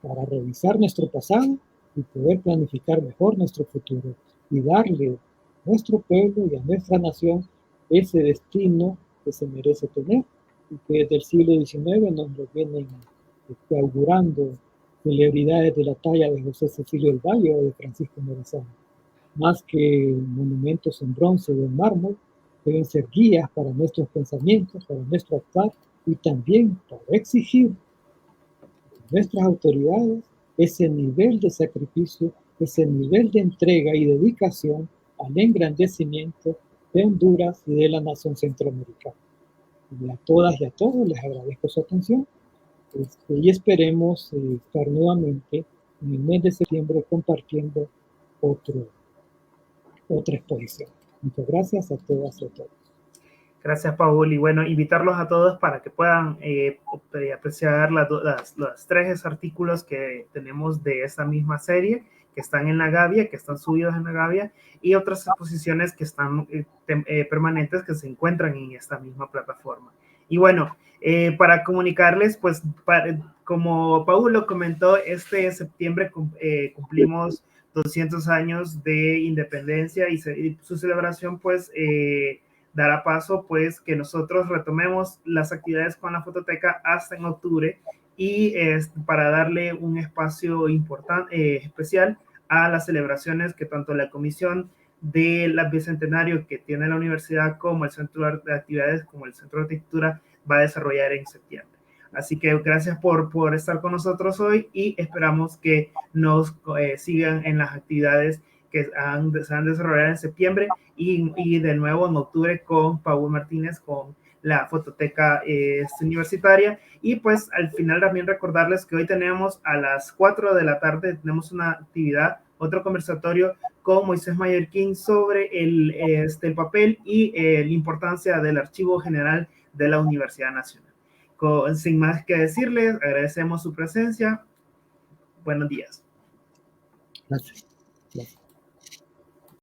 para revisar nuestro pasado y poder planificar mejor nuestro futuro y darle a nuestro pueblo y a nuestra nación ese destino que se merece tener y que desde el siglo XIX nos lo vienen augurando celebridades de la talla de José Cecilio del Valle o de Francisco Morazán. Más que monumentos en bronce o en mármol, deben ser guías para nuestros pensamientos, para nuestro actuar y también para exigir nuestras autoridades ese nivel de sacrificio, ese nivel de entrega y dedicación al engrandecimiento de Honduras y de la nación centroamericana. Y a todas y a todos les agradezco su atención y esperemos estar nuevamente en el mes de septiembre compartiendo otra exposición. Muchas gracias a todas y a todos. Gracias, Paul. Y bueno, invitarlos a todos para que puedan apreciar los 3 artículos que tenemos de esta misma serie, que están en la Gavia, que están subidos en la Gavia, y otras exposiciones que están permanentes que se encuentran en esta misma plataforma. Y bueno, para comunicarles, pues, como Paul lo comentó, este septiembre cumplimos 200 años de independencia y su celebración, pues, dará paso pues que nosotros retomemos las actividades con la fototeca hasta en octubre y para darle un espacio importante, especial a las celebraciones que tanto la comisión del bicentenario que tiene la universidad como el centro de actividades como el centro de arquitectura va a desarrollar en septiembre. Así que gracias por estar con nosotros hoy y esperamos que nos sigan en las actividades que se han desarrollado en septiembre y de nuevo en octubre con Paul Martínez, con la fototeca universitaria. Y pues al final también recordarles que hoy tenemos a las 4 de la tarde, tenemos una actividad, otro conversatorio con Moisés Mallorquín sobre el papel y la importancia del Archivo General de la Universidad Nacional. Sin más que decirles, agradecemos su presencia. Buenos días. Gracias.